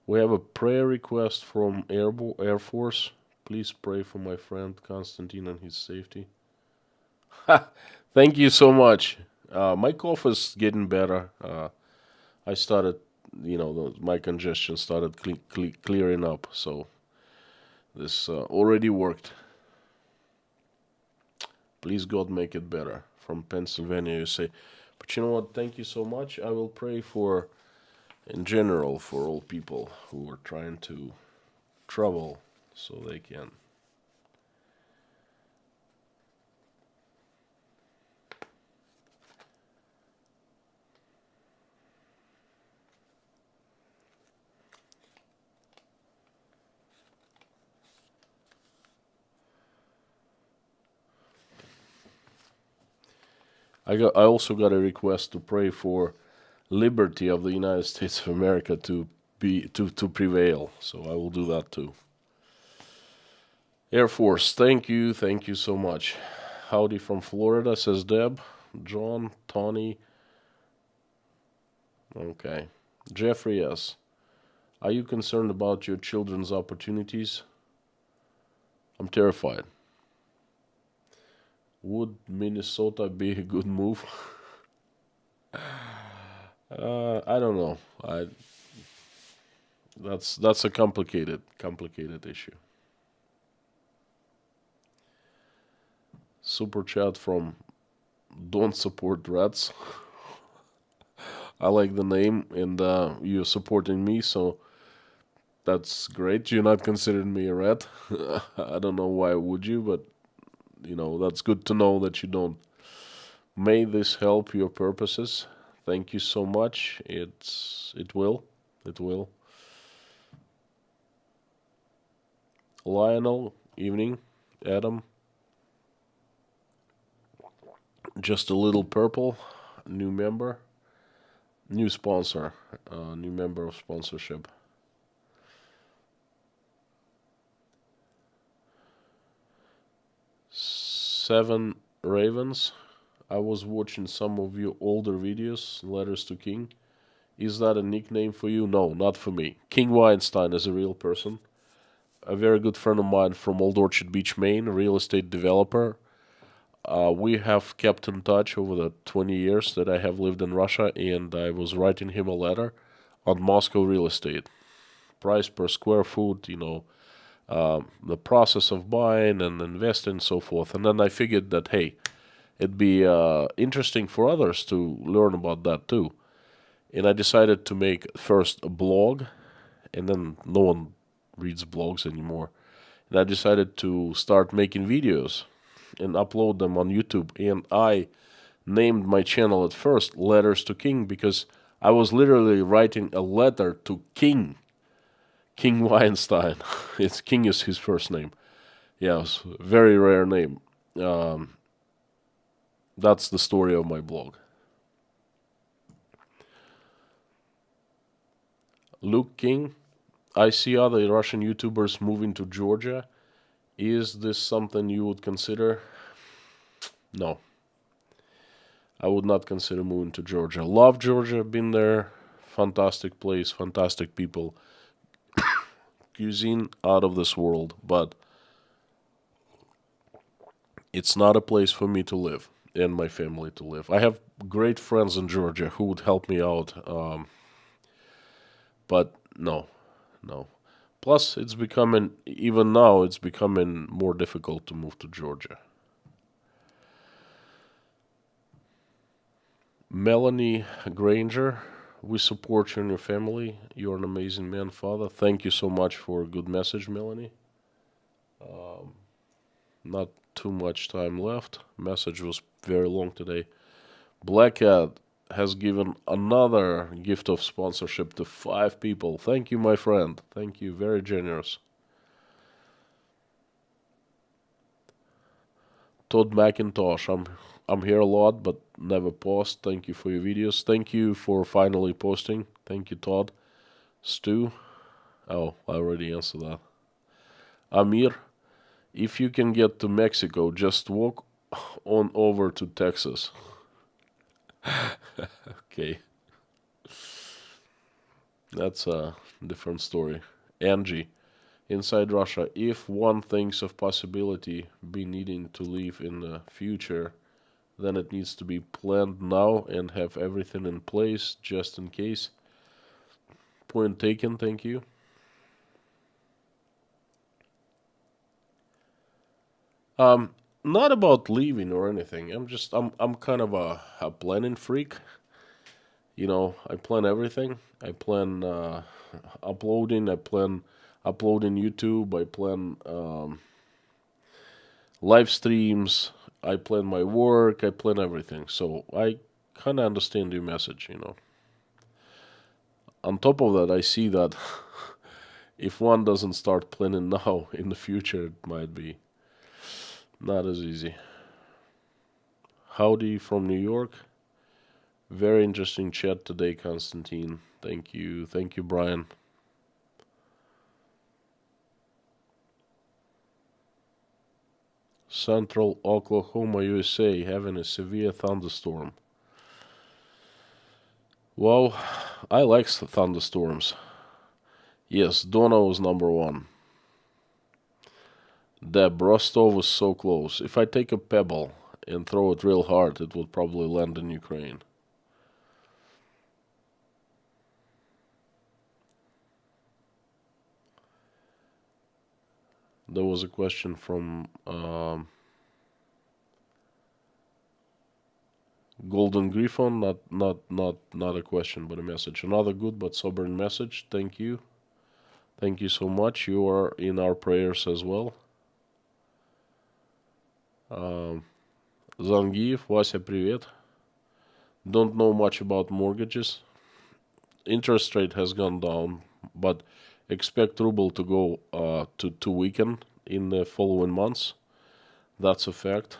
We have a prayer request from Air Force. Please pray for my friend Konstantin and his safety. Thank you so much. My cough is getting better. I started, my congestion started clearing up. So this already worked. Please God make it better. From Pennsylvania, you say. But you know what? Thank you so much. I will pray for, in general, for all people who are trying to travel so they can. I also got a request to pray for liberty of the United States of America to prevail. So I will do that too. Air Force, thank you so much. Howdy from Florida, says Deb. John, Tony. Okay. Jeffrey, yes. Are you concerned about your children's opportunities? I'm terrified. Would Minnesota be a good move? I don't know. That's a complicated issue. Super chat from Don't Support Rats. I like the name, and you're supporting me, so that's great. You're not considering me a rat. I don't know why would you, but that's good to know that you don't. May this help your purposes. Thank you so much. It will. Lionel, evening. Adam. Just a little purple. New member. New sponsor. New member of sponsorship. Seven Ravens. I was watching some of your older videos, Letters to King. Is that a nickname for you? No, not for me. King Weinstein is a real person. A very good friend of mine from Old Orchard Beach, Maine, a real estate developer. We have kept in touch over the 20 years that I have lived in Russia, and I was writing him a letter on Moscow real estate. Price per square foot, the process of buying and investing and so forth. And then I figured that, hey, it'd be interesting for others to learn about that too. And I decided to make first a blog, and then no one reads blogs anymore. And I decided to start making videos and upload them on YouTube. And I named my channel at first Letters to King because I was literally writing a letter to King Weinstein. It's King is his first name. Yeah, it's a very rare name. That's the story of my blog. Luke King, I see other Russian YouTubers moving to Georgia. Is this something you would consider? No. I would not consider moving to Georgia. Love Georgia, been there. Fantastic place, fantastic people. Cuisine out of this world, but it's not a place for me to live and my family to live. I have great friends in Georgia who would help me out, but no. Plus, even now, it's becoming more difficult to move to Georgia. Melanie Granger, we support you and your family. You're an amazing man, father. Thank you so much for a good message, Melanie. Not too much time left. Message was very long today. Blackad, has given another gift of sponsorship to 5 people. Thank you, my friend. Thank you. Very generous. Todd McIntosh. I'm here a lot, but never post. Thank you for your videos. Thank you for finally posting. Thank you, Todd. Stu. Oh, I already answered that. Amir. If you can get to Mexico, just walk on over to Texas. Okay. That's a different story. Angie. Inside Russia, if one thinks of possibility be needing to leave in the future, then it needs to be planned now and have everything in place just in case. Point taken, thank you. Not about leaving or anything. I'm kind of a planning freak. You know, I plan everything. I plan uploading. I plan uploading YouTube. I plan live streams. I plan my work. I plan everything. So I kind of understand your message. You know. On top of that, I see that if one doesn't start planning now, in the future it might be not as easy. Howdy from New York. Very interesting chat today, Constantine. Thank you. Thank you, Brian. Central Oklahoma, USA, having a severe thunderstorm. Well, I like thunderstorms. Yes, Donna was number one. Deb, Rostov was so close. If I take a pebble and throw it real hard, it would probably land in Ukraine. There was a question from Golden Griffon, not a question, but a message. Another good but sobering message. Thank you. Thank you so much. You are in our prayers as well. Zangiев, Вася, привет. Don't know much about mortgages. Interest rate has gone down, but expect ruble to go to weaken in the following months. That's a fact.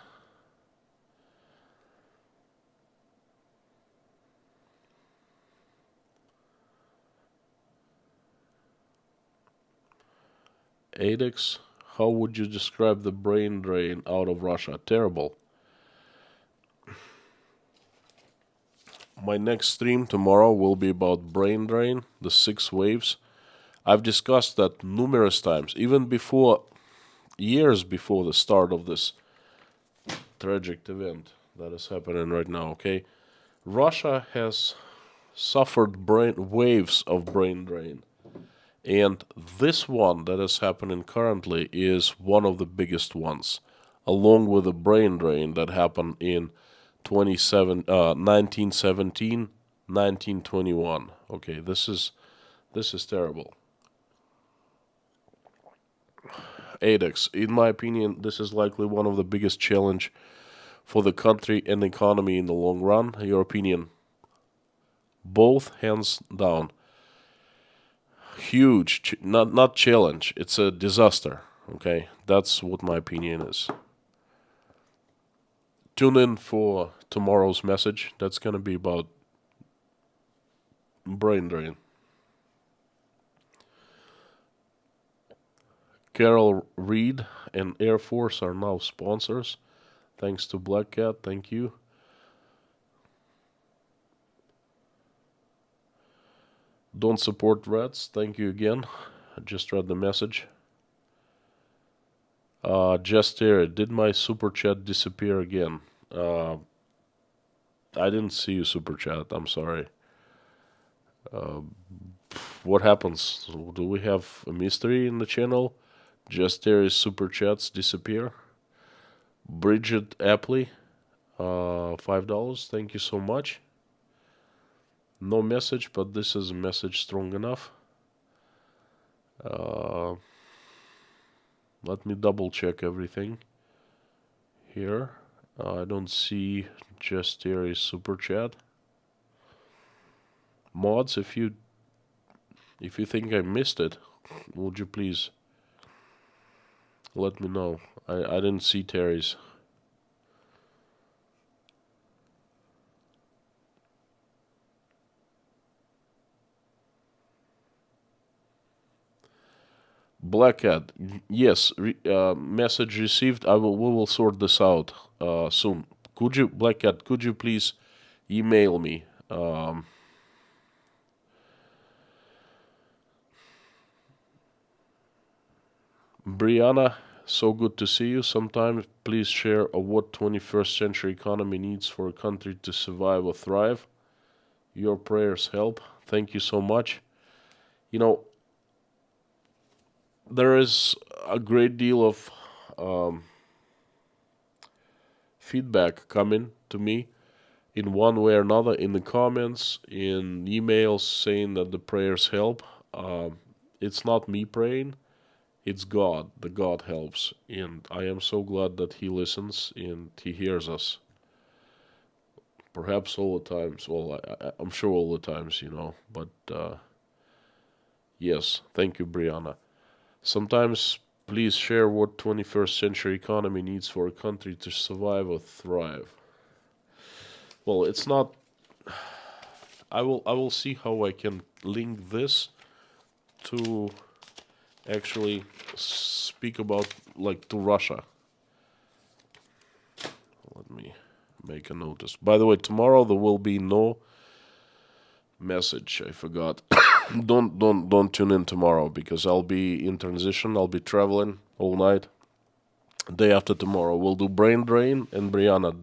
ADEX, how would you describe the brain drain out of Russia? Terrible. My next stream tomorrow will be about brain drain, the 6 waves. I've discussed that numerous times, even before, years before the start of this tragic event that is happening right now, okay? Russia has suffered waves of brain drain. And this one that is happening currently is one of the biggest ones, along with the brain drain that happened in 1917, 1921. Okay, this is terrible. ADEX, in my opinion, this is likely one of the biggest challenge for the country and economy in the long run. Your opinion? Both hands down. Huge, not challenge. It's a disaster. Okay, that's what my opinion is. Tune in for tomorrow's message. That's gonna be about brain drain. Carol Reed and Air Force are now sponsors. Thanks to Black Cat. Thank you. Don't support Reds. Thank you again. I just read the message. Just here. Did my super chat disappear again? I didn't see you super chat. I'm sorry. What happens? Do we have a mystery in the channel? Just there is super chats disappear. Bridget Apley, $5. Thank you so much. No message, but this is a message strong enough. Let me double check everything here. I don't see just there is super chat. Mods, if you think I missed it, would you please let me know? I didn't see Terry's. Black Cat, yes, message received. We will sort this out soon. Could you, Black Cat, could you please email me? Brianna, so good to see you. Sometimes please share what 21st century economy needs for a country to survive or thrive. Your prayers help. Thank you so much. You know, there is a great deal of um, feedback coming to me in one way or another in the comments, in emails saying that the prayers help. It's not me praying, it's God. The God helps. And I am so glad that He listens and He hears us. Perhaps all the times. Well, I'm sure all the times, But yes, thank you, Brianna. Sometimes please share what 21st century economy needs for a country to survive or thrive. Well, it's not. I will see how I can link this to actually speak about like to Russia. Let me make a notice. By the way, tomorrow there will be no message. I forgot. Don't tune in tomorrow because I'll be in transition. I'll be traveling all night. Day after tomorrow, we'll do brain drain and Brianna.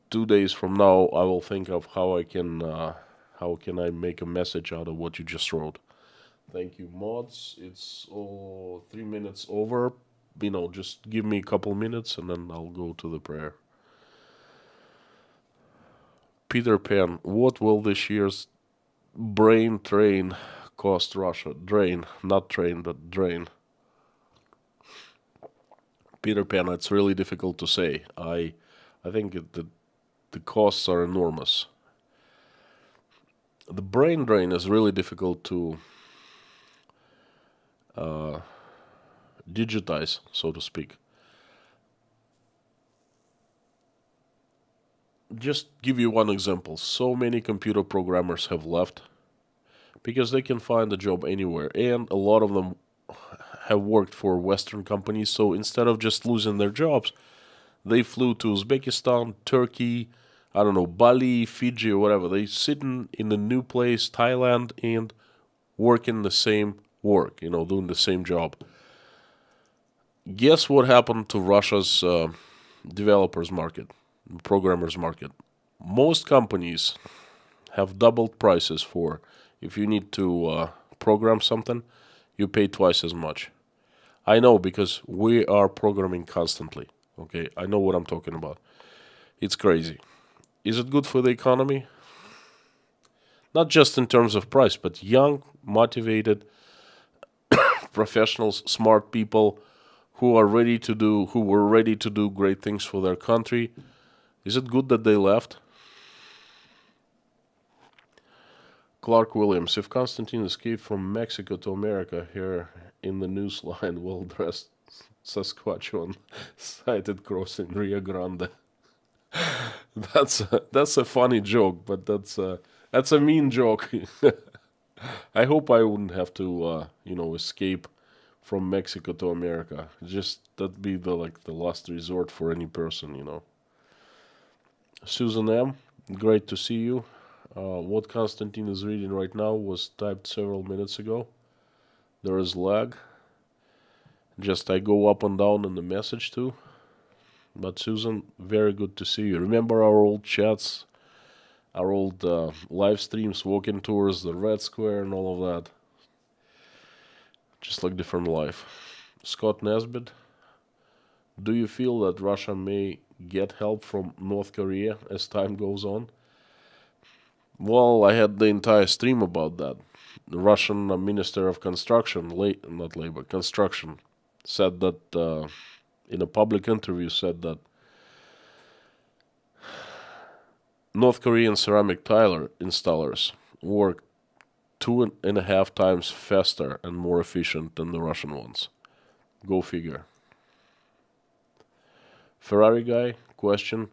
2 days from now, I will think of how can I make a message out of what you just wrote. Thank you, mods. It's 3 minutes over. Just give me a couple minutes and then I'll go to the prayer. Peter Pan, what will this year's brain train cost Russia? Drain, not train, but drain. Peter Pan, it's really difficult to say. I think the costs are enormous. The brain drain is really difficult to digitize, so to speak. Just give you one example. So many computer programmers have left because they can find a job anywhere, and a lot of them have worked for Western companies. So instead of just losing their jobs, they flew to Uzbekistan, Turkey, I don't know, Bali, Fiji, or whatever. They sitting in a new place, Thailand, and working the same work, doing the same job. Guess what happened to Russia's developers market, programmers market? Most companies have doubled prices for if you need to program something, you pay twice as much. I know because we are programming constantly. Okay, I know what I'm talking about. It's crazy. Is it good for the economy? Not just in terms of price, but young, motivated professionals, smart people who were ready to do great things for their country. Is it good that they left? Clark Williams, if Constantine escaped from Mexico to America, here in the news line, well-dressed Saskatchewan sighted crossing Rio Grande. That's a funny joke, but that's a mean joke. I hope I wouldn't have to escape from Mexico to America. Just that'd be the last resort for any person. Susan M, great to see you. What Constantine is reading right now was typed several minutes ago. There is lag. Just I go up and down in the message too. But Susan, very good to see you. Remember our old chats, our old live streams, walking tours, the Red Square, and all of that. Just like different life. Scott Nesbitt, do you feel that Russia may get help from North Korea as time goes on? Well, I had the entire stream about that. The Russian Minister of Construction, not labor, construction, said that in a public interview said that North Korean ceramic tile installers work 2.5 times faster and more efficient than the Russian ones. Go figure. Ferrari guy, question.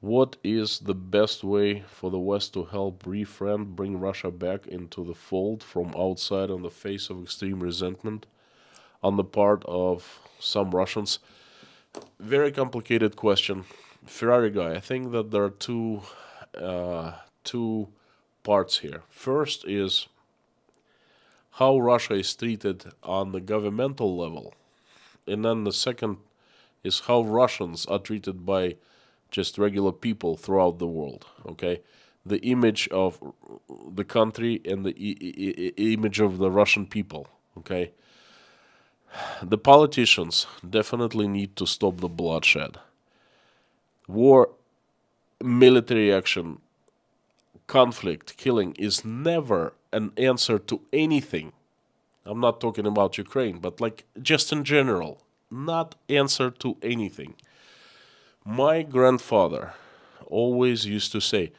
What is the best way for the West to help refriend, bring Russia back into the fold from outside in the face of extreme resentment on the part of some Russians? Very complicated question. Ferrari guy, I think that there are two parts here. First is how Russia is treated on the governmental level. And then the second is how Russians are treated by just regular people throughout the world. Okay, the image of the country and the image of the Russian people. Okay, the politicians definitely need to stop the bloodshed. War, military action, conflict, killing is never an answer to anything. I'm not talking about Ukraine, but like just in general, not answer to anything. My grandfather always used to say,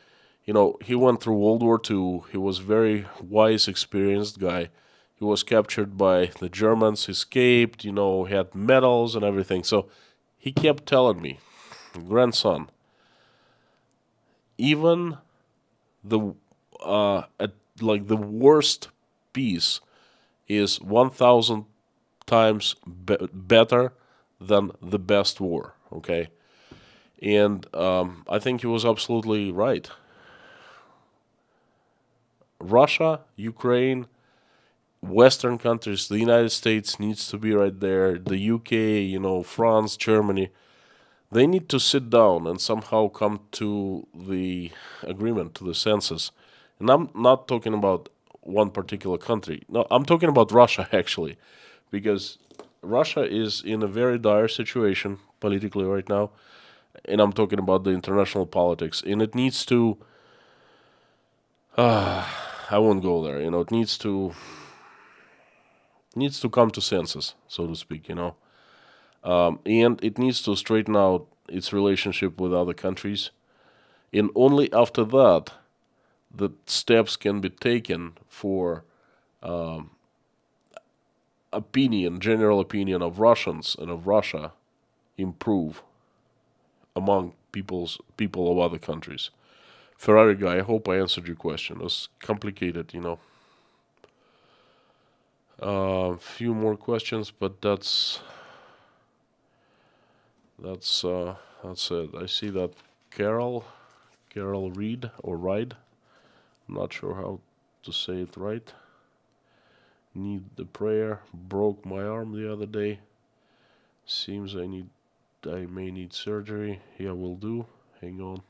he went through World War II. He was very wise, experienced guy. He was captured by the Germans, escaped, had medals and everything. So he kept telling me, grandson, even the the worst peace is 1,000 times better than the best war. Okay, and I think he was absolutely right. Russia, Ukraine, Western countries, the United States needs to be right there. The UK, France, Germany, they need to sit down and somehow come to the agreement, to the census. And I'm not talking about one particular country. No, I'm talking about Russia actually, because Russia is in a very dire situation politically right now, and I'm talking about the international politics, and it needs to. I won't go there. It needs to come to senses, so to speak. And it needs to straighten out its relationship with other countries, and only after that, the steps can be taken for general opinion of Russians and of Russia, improve among people of other countries. Ferrari guy, I hope I answered your question. It was complicated. A few more questions, but that's it. I see that Carol Reed or Ride. I'm not sure how to say it right. Need the prayer. Broke my arm the other day. Seems I may need surgery. Yeah, will do. Hang on.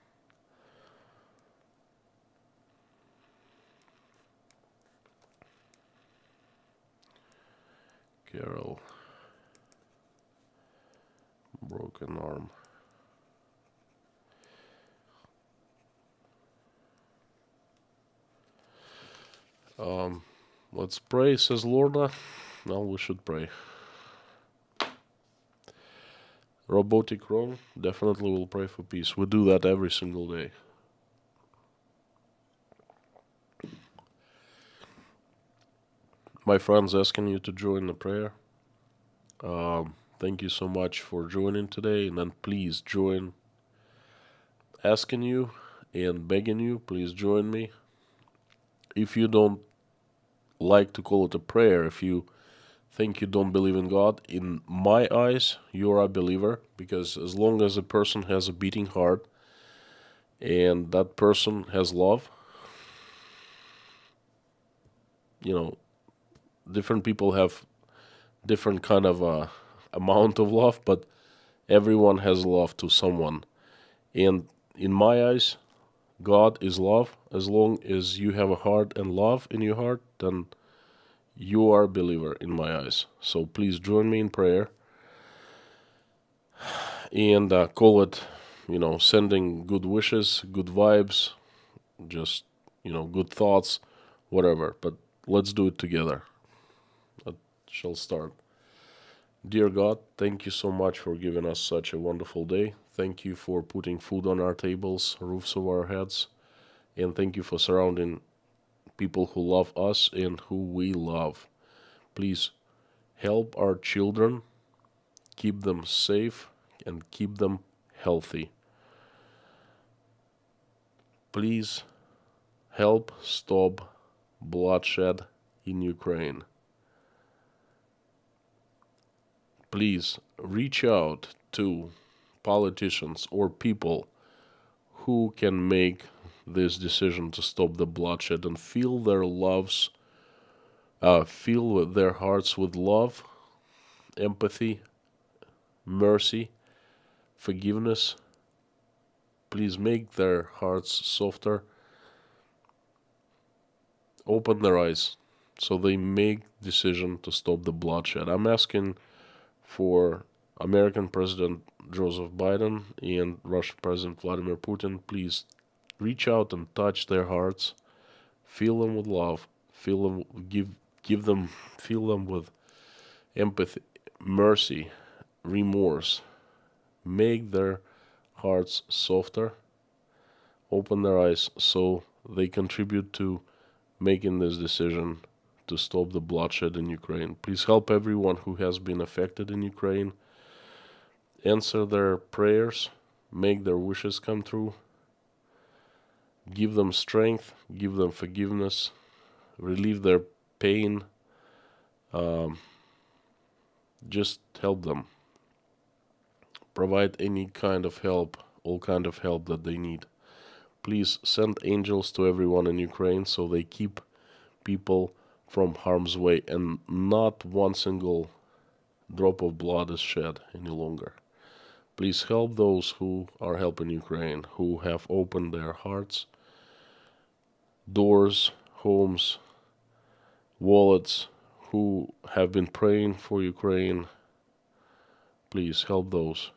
Carol. Broken arm. Let's pray, says Lorna. Now we should pray. Robotic Ron, definitely will pray for peace. We do that every single day. My friends asking you to join the prayer. Thank you so much for joining today, and then please join. Asking you and begging you, please join me. If you don't like to call it a prayer, if you think you don't believe in God, in my eyes, you're a believer, because as long as a person has a beating heart and that person has love, different people have different kind of amount of love, but everyone has love to someone. And in my eyes, God is love. As long as you have a heart and love in your heart, then you are a believer in my eyes. So please join me in prayer and call it, sending good wishes, good vibes, just, good thoughts, whatever. But let's do it together. I shall start. Dear God, thank you so much for giving us such a wonderful day. Thank you for putting food on our tables, roofs over our heads, and thank you for surrounding people who love us and who we love. Please help our children, keep them safe, and keep them healthy. Please help stop bloodshed in Ukraine. Please reach out to politicians or people who can make this decision to stop the bloodshed and fill their hearts with love, empathy, mercy, forgiveness. Please make their hearts softer, open their eyes so they make decision to stop the bloodshed. I'm asking for American President Joseph Biden and Russian President Vladimir Putin, please reach out and touch their hearts, fill them with love, fill them with empathy, mercy, remorse. Make their hearts softer, open their eyes so they contribute to making this decision to stop the bloodshed in Ukraine. Please help everyone who has been affected in Ukraine. Answer their prayers, make their wishes come true. Give them strength, give them forgiveness, relieve their pain. Just help them. Provide any kind of help, all kind of help that they need. Please send angels to everyone in Ukraine so they keep people from harm's way and not one single drop of blood is shed any longer. Please help those who are helping Ukraine, who have opened their hearts, doors, homes, wallets, who have been praying for Ukraine. Please help those.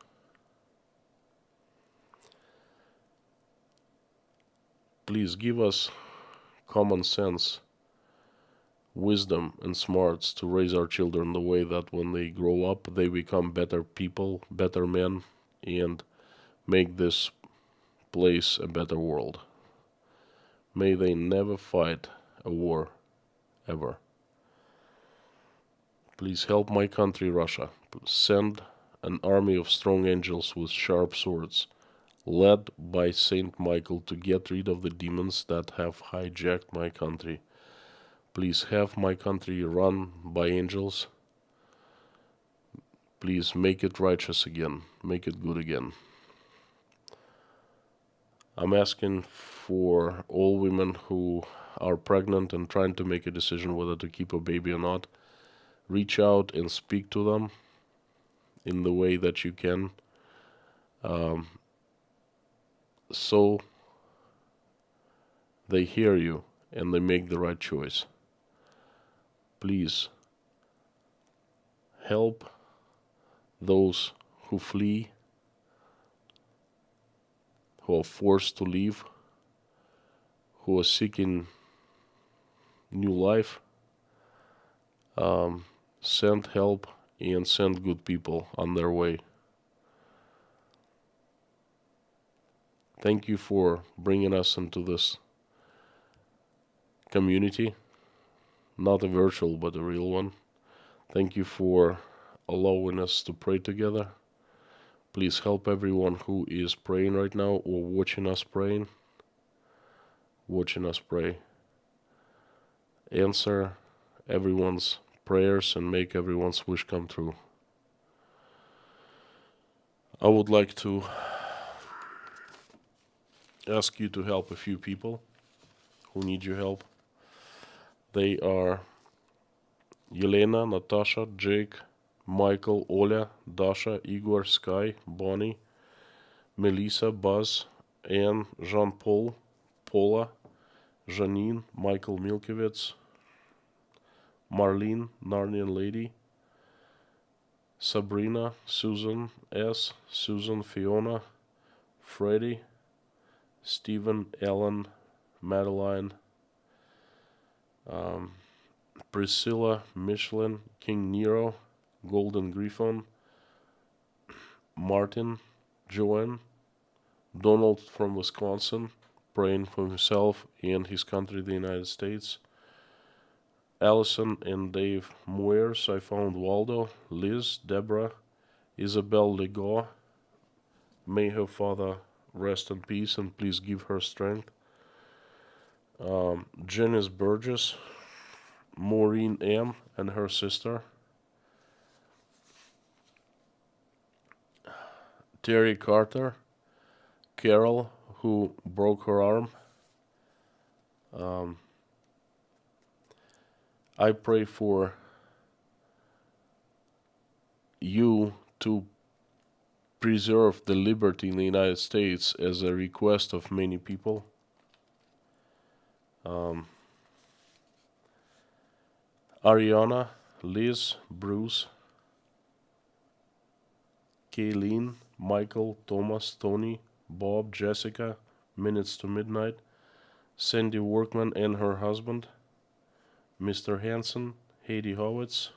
Please give us common sense, wisdom, and smarts to raise our children the way that when they grow up, they become better people, better men, and make this place a better world. May they never fight a war, ever. Please help my country, Russia. Send an army of strong angels with sharp swords, led by Saint Michael, to get rid of the demons that have hijacked my country. Please have my country run by angels. Please make it righteous again, make it good again. I'm asking for all women who are pregnant and trying to make a decision whether to keep a baby or not. Reach out and speak to them in the way that you can, so they hear you and they make the right choice. Please help those who flee, who are forced to leave, who are seeking new life. Send help and send good people on their way. Thank you for bringing us into this community, not a virtual but a real one. Thank you for allowing us to pray together. Please help everyone who is praying right now or watching us pray. Answer everyone's prayers and make everyone's wish come true. I would like to ask you to help a few people who need your help. They are Yelena, Natasha, Jake, Michael, Oля, Dasha, Igor, Sky, Bonnie, Melissa, Buzz, Anne, Jean-Paul, Paula, Janine, Michael Milkevitz, Marlene, Narnian Lady, Sabrina, Susan S., Susan, Fiona, Freddie, Stephen, Ellen, Madeline, Priscilla, Michelin, King Nero, Golden Griffon, Martin, Joanne, Donald from Wisconsin, praying for himself and his country, the United States. Allison and Dave Moyers, I found Waldo, Liz, Deborah, Isabel Legault. May her father rest in peace and please give her strength. Janice Burgess, Maureen M. and her sister. Terry Carter, Carol, who broke her arm. I pray for you to preserve the liberty in the United States as a request of many people. Ariana, Liz, Bruce, Kayleen, Michael, Thomas, Tony, Bob, Jessica, Minutes to Midnight, Sandy Workman and her husband, Mr. Hanson, Heidi Howitz,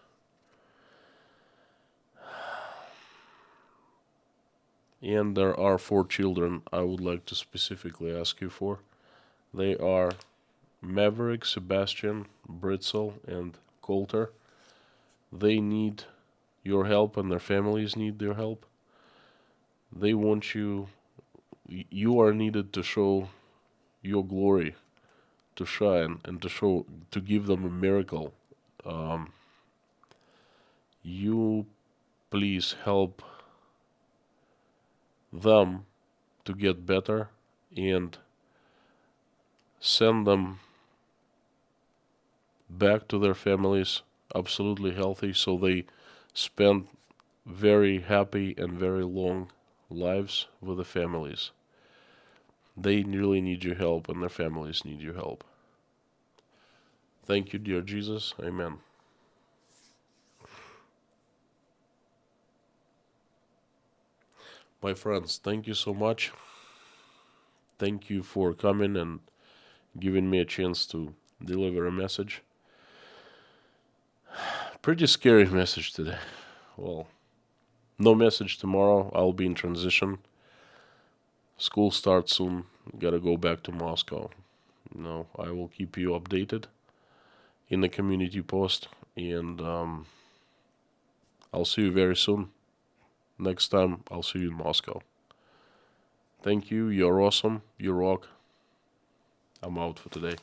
and there are 4 children I would like to specifically ask you for. They are Maverick, Sebastian, Britzel, and Coulter. They need your help and their families need your help. They want you are needed to show your glory, to shine, and to give them a miracle. You please help them to get better and send them back to their families absolutely healthy so they spend very happy and very long lives with the families. They really need your help and their families need your help. Thank you, dear Jesus. Amen. My friends, thank you so much. Thank you for coming and giving me a chance to deliver a message. Pretty scary message today. Well, no message tomorrow. I'll be in transition. School starts soon. Gotta go back to Moscow. I will keep you updated in the community post, and I'll see you very soon. Next time, I'll see you in Moscow. Thank you. You're awesome. You rock. I'm out for today.